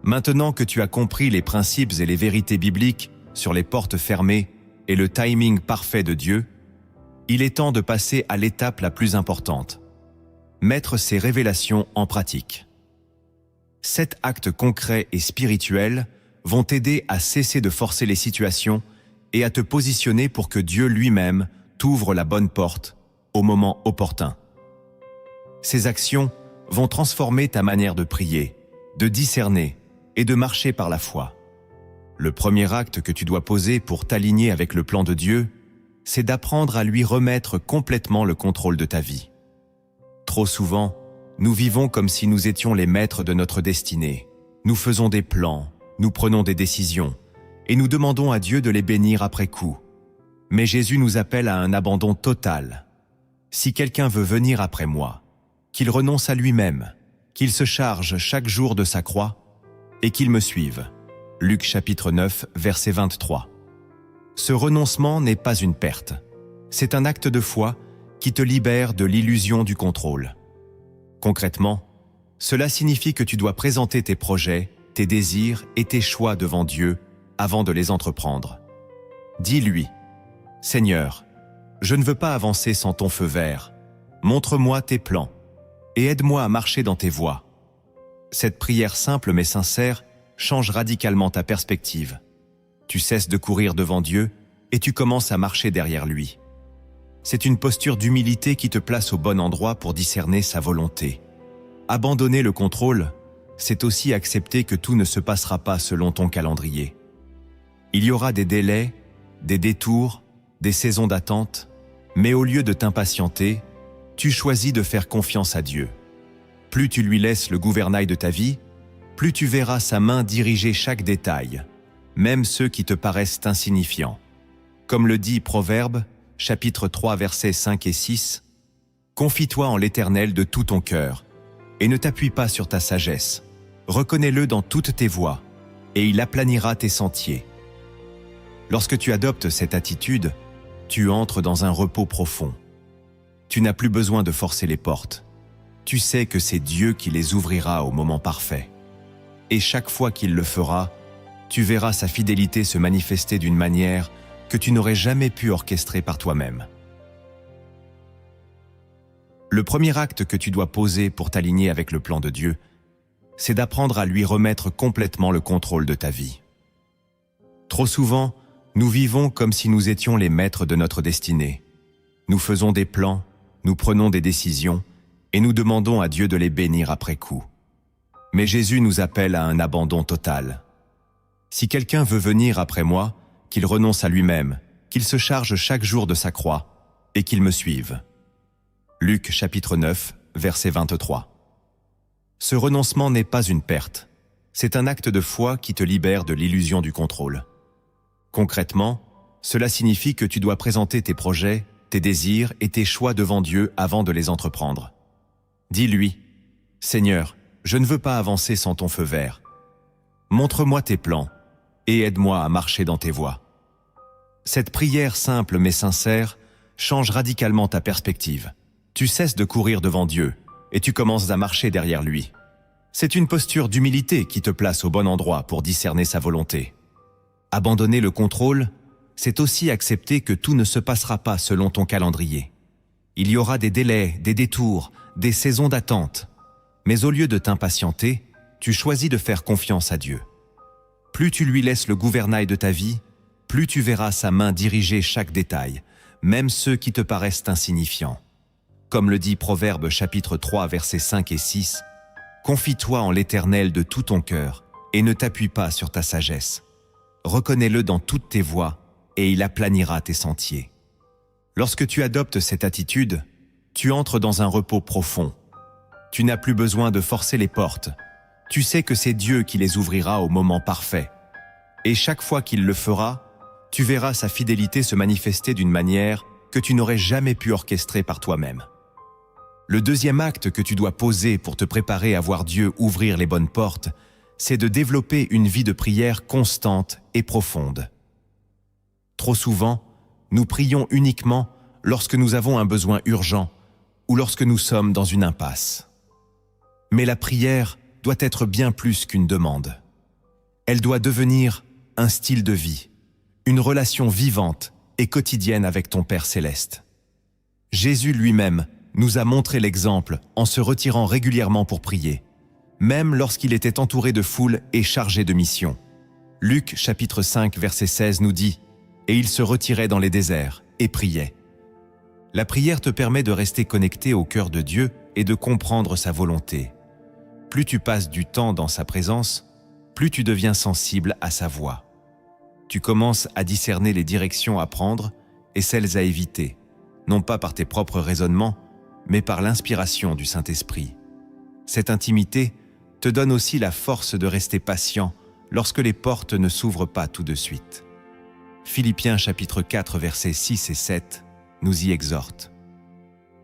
Maintenant que tu as compris les principes et les vérités bibliques sur les portes fermées et le timing parfait de Dieu, il est temps de passer à l'étape la plus importante. Mettre ces révélations en pratique. 7 actes concrets et spirituels vont t'aider à cesser de forcer les situations et à te positionner pour que Dieu lui-même t'ouvre la bonne porte au moment opportun. Ces actions vont transformer ta manière de prier, de discerner et de marcher par la foi. Le premier acte que tu dois poser pour t'aligner avec le plan de Dieu, c'est d'apprendre à lui remettre complètement le contrôle de ta vie. Trop souvent, nous vivons comme si nous étions les maîtres de notre destinée. Nous faisons des plans, nous prenons des décisions, et nous demandons à Dieu de les bénir après coup. Mais Jésus nous appelle à un abandon total. Si quelqu'un veut venir après moi, qu'il renonce à lui-même, qu'il se charge chaque jour de sa croix, et qu'il me suive. Luc chapitre 9, verset 23. Ce renoncement n'est pas une perte. C'est un acte de foi qui te libère de l'illusion du contrôle. Concrètement, cela signifie que tu dois présenter tes projets, tes désirs et tes choix devant Dieu avant de les entreprendre. Dis-lui, « Seigneur, je ne veux pas avancer sans ton feu vert. Montre-moi tes plans et aide-moi à marcher dans tes voies. » Cette prière simple mais sincère change radicalement ta perspective. Tu cesses de courir devant Dieu et tu commences à marcher derrière lui. C'est une posture d'humilité qui te place au bon endroit pour discerner sa volonté. Abandonner le contrôle, c'est aussi accepter que tout ne se passera pas selon ton calendrier. Il y aura des délais, des détours, des saisons d'attente, mais au lieu de t'impatienter, tu choisis de faire confiance à Dieu. Plus tu lui laisses le gouvernail de ta vie, plus tu verras sa main diriger chaque détail, même ceux qui te paraissent insignifiants. Comme le dit Proverbe, chapitre 3, versets 5 et 6, « Confie-toi en l'Éternel de tout ton cœur, et ne t'appuie pas sur ta sagesse. Reconnais-le dans toutes tes voies, et il aplanira tes sentiers. » Lorsque tu adoptes cette attitude, tu entres dans un repos profond. Tu n'as plus besoin de forcer les portes. Tu sais que c'est Dieu qui les ouvrira au moment parfait. Et chaque fois qu'il le fera, tu verras sa fidélité se manifester d'une manière que tu n'aurais jamais pu orchestrer par toi-même. Le premier acte que tu dois poser pour t'aligner avec le plan de Dieu, c'est d'apprendre à lui remettre complètement le contrôle de ta vie. Trop souvent, nous vivons comme si nous étions les maîtres de notre destinée. Nous faisons des plans, nous prenons des décisions, et nous demandons à Dieu de les bénir après coup. Mais Jésus nous appelle à un abandon total. Si quelqu'un veut venir après moi, qu'il renonce à lui-même, qu'il se charge chaque jour de sa croix, et qu'il me suive. Luc chapitre 9, verset 23. Ce renoncement n'est pas une perte. C'est un acte de foi qui te libère de l'illusion du contrôle. Concrètement, Cela signifie que tu dois présenter tes projets, tes désirs et tes choix devant Dieu avant de les entreprendre. Dis-lui, « Seigneur, je ne veux pas avancer sans ton feu vert. Montre-moi tes plans et aide-moi à marcher dans tes voies. » Cette prière simple mais sincère change radicalement ta perspective. Tu cesses de courir devant Dieu et tu commences à marcher derrière lui. C'est une posture d'humilité qui te place au bon endroit pour discerner sa volonté. Abandonner le contrôle, c'est aussi accepter que tout ne se passera pas selon ton calendrier. Il y aura des délais, des détours, des saisons d'attente. Mais au lieu de t'impatienter, tu choisis de faire confiance à Dieu. Plus tu lui laisses le gouvernail de ta vie, plus tu verras sa main diriger chaque détail, même ceux qui te paraissent insignifiants. Comme le dit Proverbe chapitre 3 versets 5 et 6, « Confie-toi en l'Éternel de tout ton cœur et ne t'appuie pas sur ta sagesse. Reconnais-le dans toutes tes voies et il aplanira tes sentiers. » Lorsque tu adoptes cette attitude, tu entres dans un repos profond. Tu n'as plus besoin de forcer les portes. Tu sais que c'est Dieu qui les ouvrira au moment parfait. Et chaque fois qu'il le fera, tu verras sa fidélité se manifester d'une manière que tu n'aurais jamais pu orchestrer par toi-même. Le deuxième acte que tu dois poser pour te préparer à voir Dieu ouvrir les bonnes portes, c'est de développer une vie de prière constante et profonde. Trop souvent, nous prions uniquement lorsque nous avons un besoin urgent ou lorsque nous sommes dans une impasse. Mais la prière doit être bien plus qu'une demande. Elle doit devenir un style de vie, une relation vivante et quotidienne avec ton Père céleste. Jésus lui-même nous a montré l'exemple en se retirant régulièrement pour prier, même lorsqu'il était entouré de foule et chargé de mission. Luc chapitre 5 verset 16 nous dit « Et il se retirait dans les déserts et priait ». La prière te permet de rester connecté au cœur de Dieu et de comprendre sa volonté. Plus tu passes du temps dans sa présence, plus tu deviens sensible à sa voix. Tu commences à discerner les directions à prendre et celles à éviter, non pas par tes propres raisonnements, mais par l'inspiration du Saint-Esprit. Cette intimité te donne aussi la force de rester patient lorsque les portes ne s'ouvrent pas tout de suite. Philippiens chapitre 4 versets 6 et 7 nous y exhorte.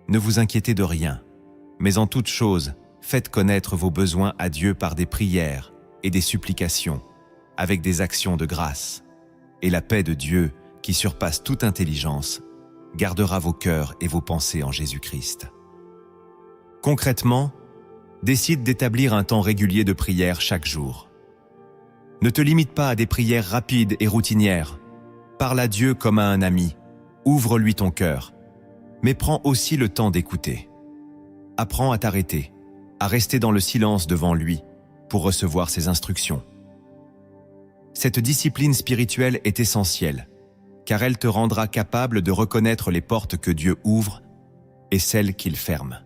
Ne vous inquiétez de rien, mais en toute chose, faites connaître vos besoins à Dieu par des prières et des supplications, avec des actions de grâce. Et la paix de Dieu, qui surpasse toute intelligence, gardera vos cœurs et vos pensées en Jésus-Christ. Concrètement, décide d'établir un temps régulier de prière chaque jour. Ne te limite pas à des prières rapides et routinières. Parle à Dieu comme à un ami. Ouvre-lui ton cœur. Mais prends aussi le temps d'écouter. Apprends à t'arrêter, à rester dans le silence devant lui pour recevoir ses instructions. Cette discipline spirituelle est essentielle, car elle te rendra capable de reconnaître les portes que Dieu ouvre et celles qu'il ferme.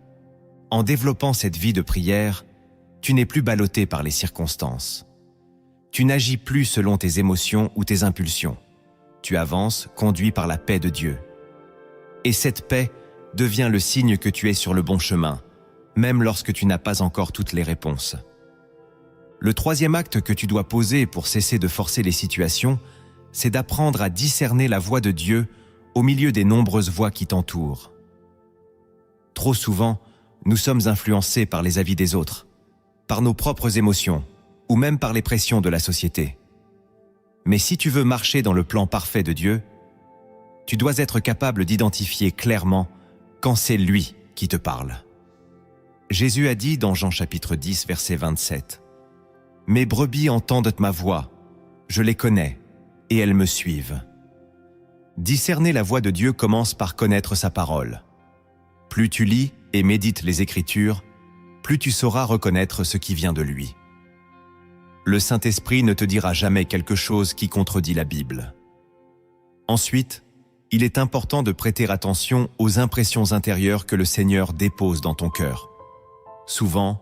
En développant cette vie de prière, tu n'es plus ballotté par les circonstances. Tu n'agis plus selon tes émotions ou tes impulsions. Tu avances, conduit par la paix de Dieu. Et cette paix devient le signe que tu es sur le bon chemin, même lorsque tu n'as pas encore toutes les réponses. Le troisième acte que tu dois poser pour cesser de forcer les situations, c'est d'apprendre à discerner la voix de Dieu au milieu des nombreuses voix qui t'entourent. Trop souvent, nous sommes influencés par les avis des autres, par nos propres émotions, ou même par les pressions de la société. Mais si tu veux marcher dans le plan parfait de Dieu, tu dois être capable d'identifier clairement quand c'est lui qui te parle. Jésus a dit dans Jean chapitre 10, verset 27, « Mes brebis entendent ma voix, je les connais, et elles me suivent. » Discerner la voix de Dieu commence par connaître sa parole. Plus tu lis et médites les Écritures, plus tu sauras reconnaître ce qui vient de lui. Le Saint-Esprit ne te dira jamais quelque chose qui contredit la Bible. Ensuite, il est important de prêter attention aux impressions intérieures que le Seigneur dépose dans ton cœur. Souvent,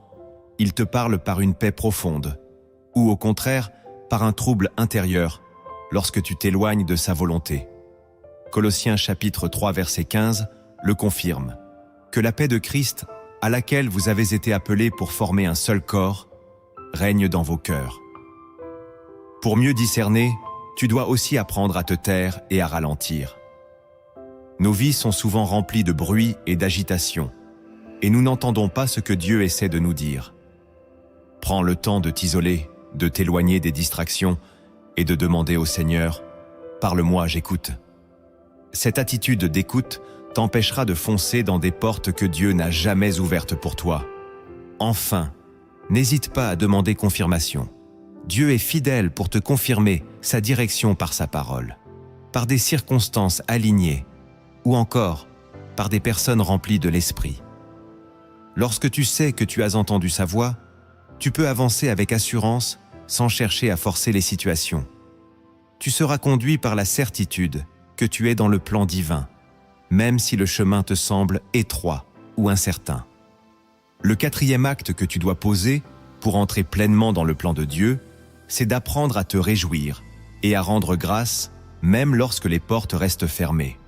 il te parle par une paix profonde, ou au contraire, par un trouble intérieur, lorsque tu t'éloignes de sa volonté. Colossiens chapitre 3 verset 15 le confirme, que la paix de Christ, à laquelle vous avez été appelés pour former un seul corps, règne dans vos cœurs. Pour mieux discerner, tu dois aussi apprendre à te taire et à ralentir. Nos vies sont souvent remplies de bruit et d'agitation, et nous n'entendons pas ce que Dieu essaie de nous dire. Prends le temps de t'isoler, de t'éloigner des distractions et de demander au Seigneur « Parle-moi, j'écoute ». Cette attitude d'écoute t'empêchera de foncer dans des portes que Dieu n'a jamais ouvertes pour toi. Enfin, n'hésite pas à demander confirmation. Dieu est fidèle pour te confirmer sa direction par sa parole, par des circonstances alignées, ou encore par des personnes remplies de l'Esprit. Lorsque tu sais que tu as entendu sa voix, tu peux avancer avec assurance sans chercher à forcer les situations. Tu seras conduit par la certitude que tu es dans le plan divin, même si le chemin te semble étroit ou incertain. Le quatrième acte que tu dois poser pour entrer pleinement dans le plan de Dieu, c'est d'apprendre à te réjouir et à rendre grâce même lorsque les portes restent fermées.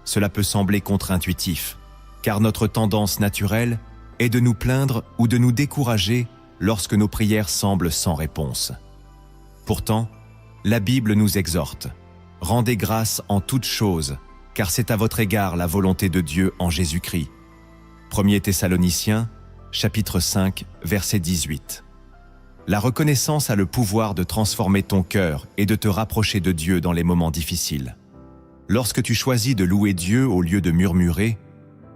Cela peut sembler contre-intuitif, car notre tendance naturelle est de nous plaindre ou de nous décourager lorsque nos prières semblent sans réponse. Pourtant, la Bible nous exhorte « Rendez grâce en toutes choses, car c'est à votre égard la volonté de Dieu en Jésus-Christ. » 1 Thessaloniciens, chapitre 5, verset 18. La reconnaissance a le pouvoir de transformer ton cœur et de te rapprocher de Dieu dans les moments difficiles. Lorsque tu choisis de louer Dieu au lieu de murmurer,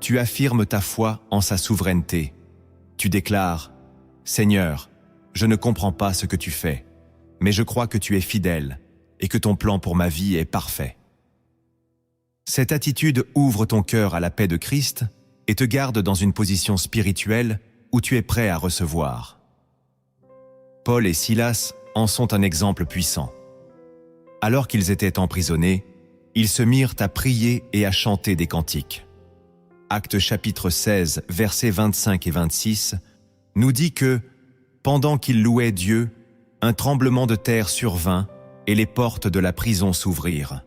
tu affirmes ta foi en sa souveraineté. Tu déclares « Seigneur, je ne comprends pas ce que tu fais, mais je crois que tu es fidèle et que ton plan pour ma vie est parfait. » Cette attitude ouvre ton cœur à la paix de Christ et te garde dans une position spirituelle où tu es prêt à recevoir. Paul et Silas en sont un exemple puissant. Alors qu'ils étaient emprisonnés, ils se mirent à prier et à chanter des cantiques. Actes chapitre 16, versets 25 et 26, nous dit que, pendant qu'ils louaient Dieu, un tremblement de terre survint et les portes de la prison s'ouvrirent.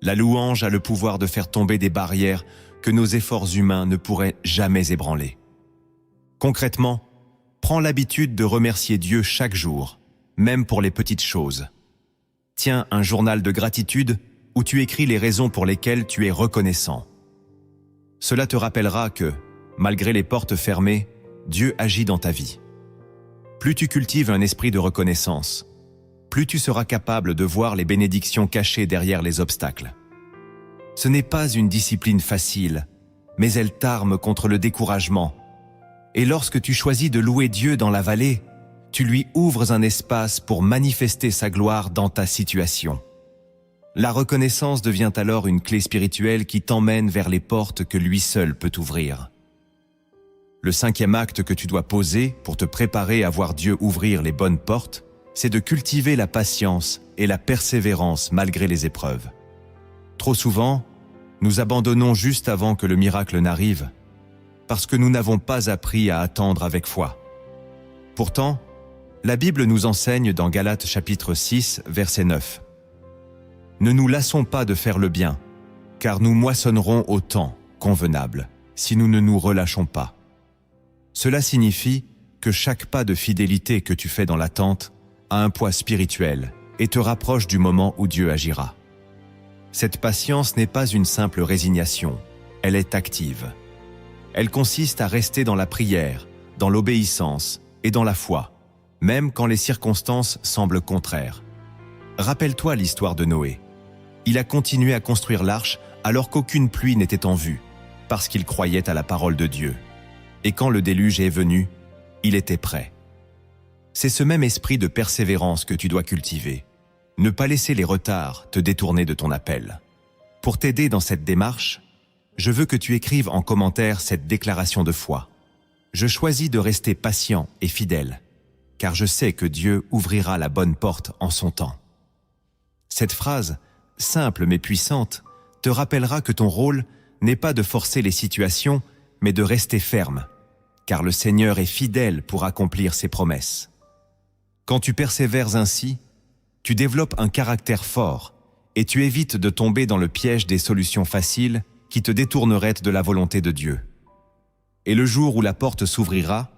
La louange a le pouvoir de faire tomber des barrières que nos efforts humains ne pourraient jamais ébranler. Concrètement, prends l'habitude de remercier Dieu chaque jour, même pour les petites choses. Tiens un journal de gratitude où tu écris les raisons pour lesquelles tu es reconnaissant. Cela te rappellera que, malgré les portes fermées, Dieu agit dans ta vie. Plus tu cultives un esprit de reconnaissance, plus tu seras capable de voir les bénédictions cachées derrière les obstacles. Ce n'est pas une discipline facile, mais elle t'arme contre le découragement. Et lorsque tu choisis de louer Dieu dans la vallée, tu lui ouvres un espace pour manifester sa gloire dans ta situation. La reconnaissance devient alors une clé spirituelle qui t'emmène vers les portes que lui seul peut ouvrir. Le cinquième acte que tu dois poser pour te préparer à voir Dieu ouvrir les bonnes portes, c'est de cultiver la patience et la persévérance malgré les épreuves. Trop souvent, nous abandonnons juste avant que le miracle n'arrive, parce que nous n'avons pas appris à attendre avec foi. Pourtant, la Bible nous enseigne dans Galates chapitre 6, verset 9. « Ne nous lassons pas de faire le bien, car nous moissonnerons au temps convenable, si nous ne nous relâchons pas. » Cela signifie que chaque pas de fidélité que tu fais dans l'attente a un poids spirituel et te rapproche du moment où Dieu agira. Cette patience n'est pas une simple résignation, elle est active. Elle consiste à rester dans la prière, dans l'obéissance et dans la foi, même quand les circonstances semblent contraires. Rappelle-toi l'histoire de Noé. Il a continué à construire l'arche alors qu'aucune pluie n'était en vue, parce qu'il croyait à la parole de Dieu. Et quand le déluge est venu, il était prêt. C'est ce même esprit de persévérance que tu dois cultiver. Ne pas laisser les retards te détourner de ton appel. Pour t'aider dans cette démarche, je veux que tu écrives en commentaire cette déclaration de foi. Je choisis de rester patient et fidèle, car je sais que Dieu ouvrira la bonne porte en son temps. Cette phrase, simple mais puissante, te rappellera que ton rôle n'est pas de forcer les situations, mais de rester ferme, car le Seigneur est fidèle pour accomplir ses promesses. Quand tu persévères ainsi, tu développes un caractère fort et tu évites de tomber dans le piège des solutions faciles qui te détourneraient de la volonté de Dieu. Et le jour où la porte s'ouvrira,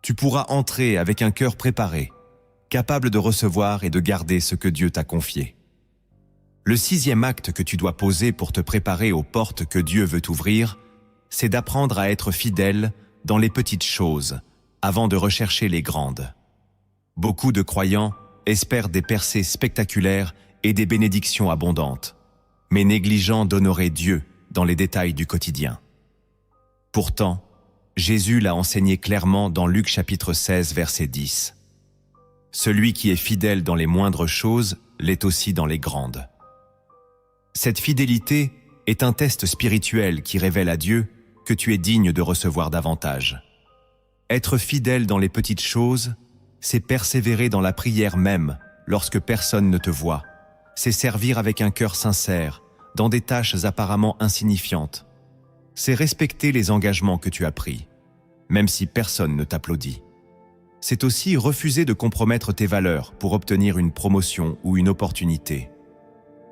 tu pourras entrer avec un cœur préparé, capable de recevoir et de garder ce que Dieu t'a confié. Le 6e acte que tu dois poser pour te préparer aux portes que Dieu veut ouvrir, c'est d'apprendre à être fidèle dans les petites choses, avant de rechercher les grandes. Beaucoup de croyants espèrent des percées spectaculaires et des bénédictions abondantes, mais négligeant d'honorer Dieu dans les détails du quotidien. Pourtant, Jésus l'a enseigné clairement dans Luc chapitre 16, verset 10. « Celui qui est fidèle dans les moindres choses l'est aussi dans les grandes. » Cette fidélité est un test spirituel qui révèle à Dieu que tu es digne de recevoir davantage. Être fidèle dans les petites choses, c'est persévérer dans la prière même lorsque personne ne te voit. C'est servir avec un cœur sincère dans des tâches apparemment insignifiantes. C'est respecter les engagements que tu as pris, même si personne ne t'applaudit. C'est aussi refuser de compromettre tes valeurs pour obtenir une promotion ou une opportunité.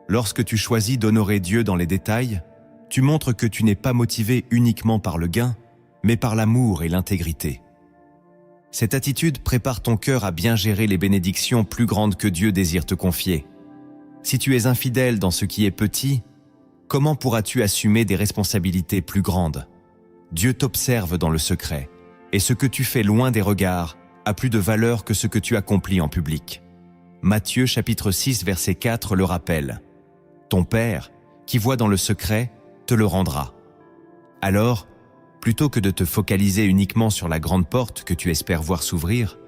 Lorsque tu choisis d'honorer Dieu dans les détails, tu montres que tu n'es pas motivé uniquement par le gain, mais par l'amour et l'intégrité. Cette attitude prépare ton cœur à bien gérer les bénédictions plus grandes que Dieu désire te confier. Si tu es infidèle dans ce qui est petit, comment pourras-tu assumer des responsabilités plus grandes? Dieu t'observe dans le secret, et ce que tu fais loin des regards a plus de valeur que ce que tu accomplis en public. Matthieu chapitre 6 verset 4 le rappelle. Ton Père, qui voit dans le secret, te le rendra. Alors, plutôt que de te focaliser uniquement sur la grande porte que tu espères voir s'ouvrir,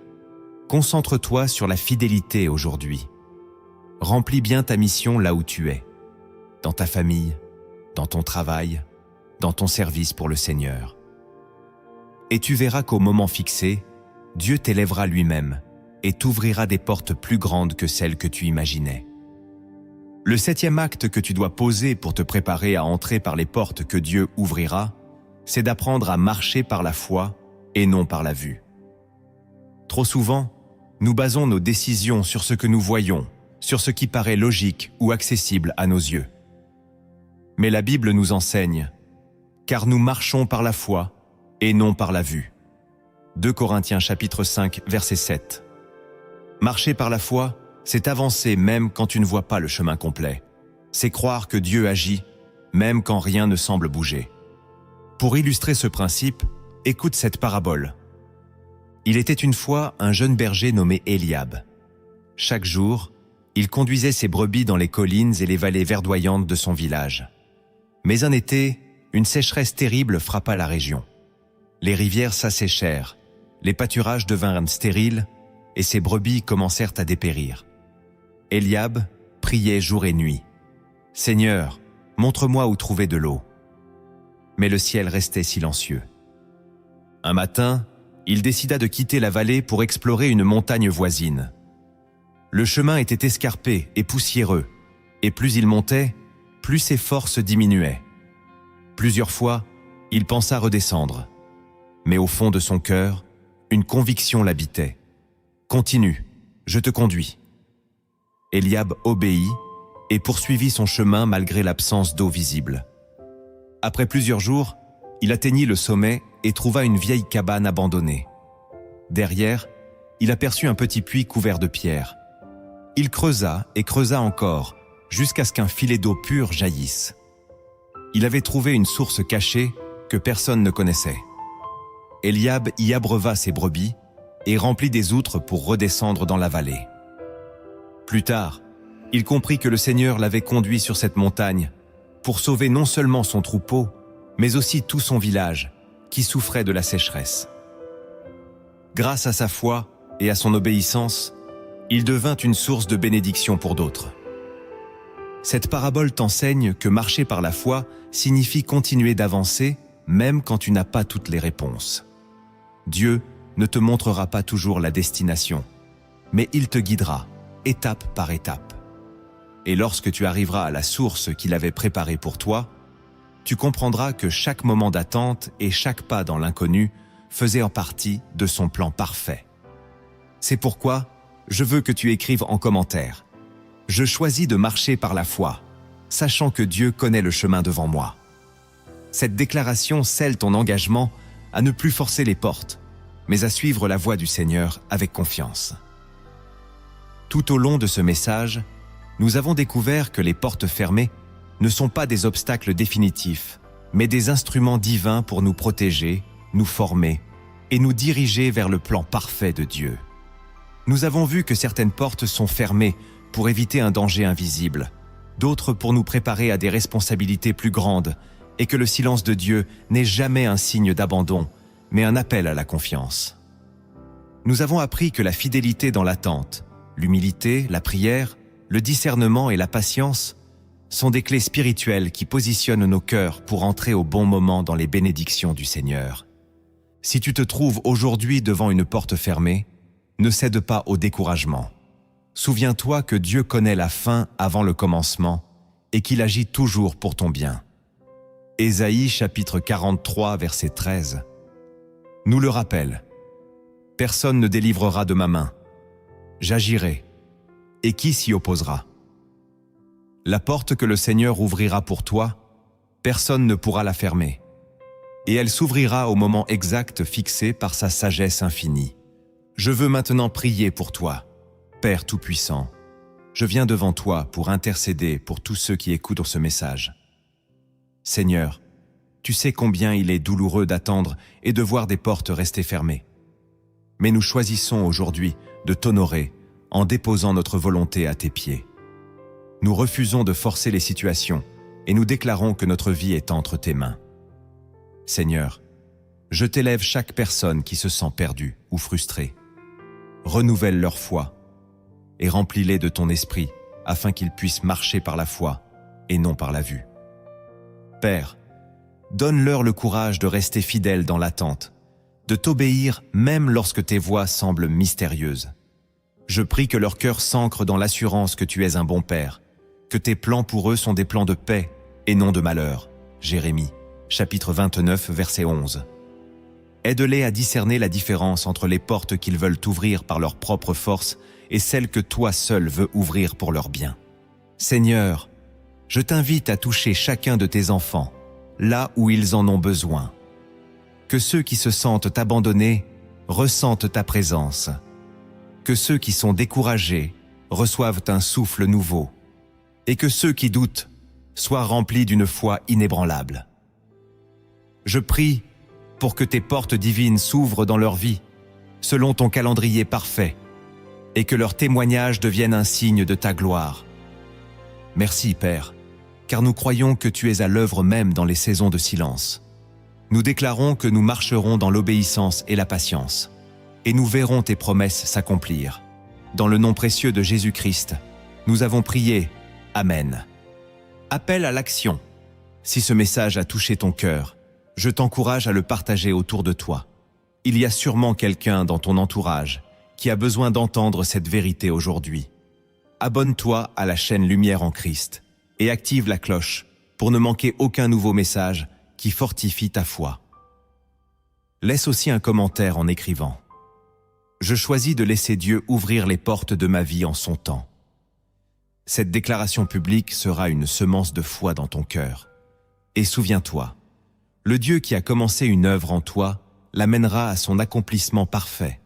concentre-toi sur la fidélité aujourd'hui. Remplis bien ta mission là où tu es, dans ta famille, dans ton travail, dans ton service pour le Seigneur. Et tu verras qu'au moment fixé, Dieu t'élèvera lui-même et t'ouvrira des portes plus grandes que celles que tu imaginais. Le 7e acte que tu dois poser pour te préparer à entrer par les portes que Dieu ouvrira, c'est d'apprendre à marcher par la foi et non par la vue. Trop souvent, nous basons nos décisions sur ce que nous voyons, sur ce qui paraît logique ou accessible à nos yeux. Mais la Bible nous enseigne, car nous marchons par la foi et non par la vue. 2 Corinthiens chapitre 5, verset 7. Marcher par la foi, c'est avancer même quand tu ne vois pas le chemin complet. C'est croire que Dieu agit, même quand rien ne semble bouger. Pour illustrer ce principe, écoute cette parabole. Il était une fois un jeune berger nommé Eliab. Chaque jour, il conduisait ses brebis dans les collines et les vallées verdoyantes de son village. Mais un été, une sécheresse terrible frappa la région. Les rivières s'asséchèrent, les pâturages devinrent stériles et ses brebis commencèrent à dépérir. Eliab priait jour et nuit. « Seigneur, montre-moi où trouver de l'eau. » Mais le ciel restait silencieux. Un matin, il décida de quitter la vallée pour explorer une montagne voisine. Le chemin était escarpé et poussiéreux, et plus il montait, plus ses forces diminuaient. Plusieurs fois, il pensa redescendre. Mais au fond de son cœur, une conviction l'habitait. « Continue, je te conduis. » Eliab obéit et poursuivit son chemin malgré l'absence d'eau visible. Après plusieurs jours, il atteignit le sommet et trouva une vieille cabane abandonnée. Derrière, il aperçut un petit puits couvert de pierres. Il creusa et creusa encore, jusqu'à ce qu'un filet d'eau pure jaillisse. Il avait trouvé une source cachée que personne ne connaissait. Eliab y abreuva ses brebis et remplit des outres pour redescendre dans la vallée. Plus tard, il comprit que le Seigneur l'avait conduit sur cette montagne pour sauver non seulement son troupeau, mais aussi tout son village, qui souffrait de la sécheresse. Grâce à sa foi et à son obéissance, il devint une source de bénédiction pour d'autres. Cette parabole t'enseigne que marcher par la foi signifie continuer d'avancer, même quand tu n'as pas toutes les réponses. Dieu ne te montrera pas toujours la destination, mais il te guidera, étape par étape. Et lorsque tu arriveras à la source qu'il avait préparée pour toi, tu comprendras que chaque moment d'attente et chaque pas dans l'inconnu faisait en partie de son plan parfait. C'est pourquoi je veux que tu écrives en commentaire « Je choisis de marcher par la foi, sachant que Dieu connaît le chemin devant moi. » Cette déclaration scelle ton engagement à ne plus forcer les portes, mais à suivre la voie du Seigneur avec confiance. Tout au long de ce message, nous avons découvert que les portes fermées ne sont pas des obstacles définitifs, mais des instruments divins pour nous protéger, nous former et nous diriger vers le plan parfait de Dieu. Nous avons vu que certaines portes sont fermées pour éviter un danger invisible, d'autres pour nous préparer à des responsabilités plus grandes, et que le silence de Dieu n'est jamais un signe d'abandon, mais un appel à la confiance. Nous avons appris que la fidélité dans l'attente, l'humilité, la prière, le discernement et la patience sont des clés spirituelles qui positionnent nos cœurs pour entrer au bon moment dans les bénédictions du Seigneur. Si tu te trouves aujourd'hui devant une porte fermée, ne cède pas au découragement. Souviens-toi que Dieu connaît la fin avant le commencement et qu'il agit toujours pour ton bien. Ésaïe chapitre 43 verset 13 nous le rappelle. Personne ne délivrera de ma main. J'agirai. Et qui s'y opposera? La porte que le Seigneur ouvrira pour toi, personne ne pourra la fermer. Et elle s'ouvrira au moment exact fixé par sa sagesse infinie. Je veux maintenant prier pour toi, Père Tout-Puissant. Je viens devant toi pour intercéder pour tous ceux qui écoutent ce message. Seigneur, tu sais combien il est douloureux d'attendre et de voir des portes rester fermées. Mais nous choisissons aujourd'hui de t'honorer en déposant notre volonté à tes pieds. Nous refusons de forcer les situations et nous déclarons que notre vie est entre tes mains. Seigneur, je t'élève chaque personne qui se sent perdue ou frustrée. Renouvelle leur foi et remplis-les de ton esprit afin qu'ils puissent marcher par la foi et non par la vue. Père, donne-leur le courage de rester fidèles dans l'attente, de t'obéir même lorsque tes voies semblent mystérieuses. Je prie que leur cœur s'ancre dans l'assurance que tu es un bon Père, que tes plans pour eux sont des plans de paix et non de malheur. Jérémie, chapitre 29, verset 11. Aide-les à discerner la différence entre les portes qu'ils veulent ouvrir par leur propre force et celles que toi seul veux ouvrir pour leur bien. Seigneur, je t'invite à toucher chacun de tes enfants, là où ils en ont besoin. Que ceux qui se sentent abandonnés ressentent ta présence. Que ceux qui sont découragés reçoivent un souffle nouveau. Et que ceux qui doutent soient remplis d'une foi inébranlable. Je prie pour que tes portes divines s'ouvrent dans leur vie, selon ton calendrier parfait, et que leur témoignage devienne un signe de ta gloire. Merci, Père, car nous croyons que tu es à l'œuvre même dans les saisons de silence. Nous déclarons que nous marcherons dans l'obéissance et la patience, et nous verrons tes promesses s'accomplir. Dans le nom précieux de Jésus-Christ, nous avons prié. Amen. Appel à l'action. Si ce message a touché ton cœur, je t'encourage à le partager autour de toi. Il y a sûrement quelqu'un dans ton entourage qui a besoin d'entendre cette vérité aujourd'hui. Abonne-toi à la chaîne Lumière en Christ et active la cloche pour ne manquer aucun nouveau message qui fortifie ta foi. Laisse aussi un commentaire en écrivant « Je choisis de laisser Dieu ouvrir les portes de ma vie en son temps ». Cette déclaration publique sera une semence de foi dans ton cœur. Et souviens-toi, le Dieu qui a commencé une œuvre en toi l'amènera à son accomplissement parfait.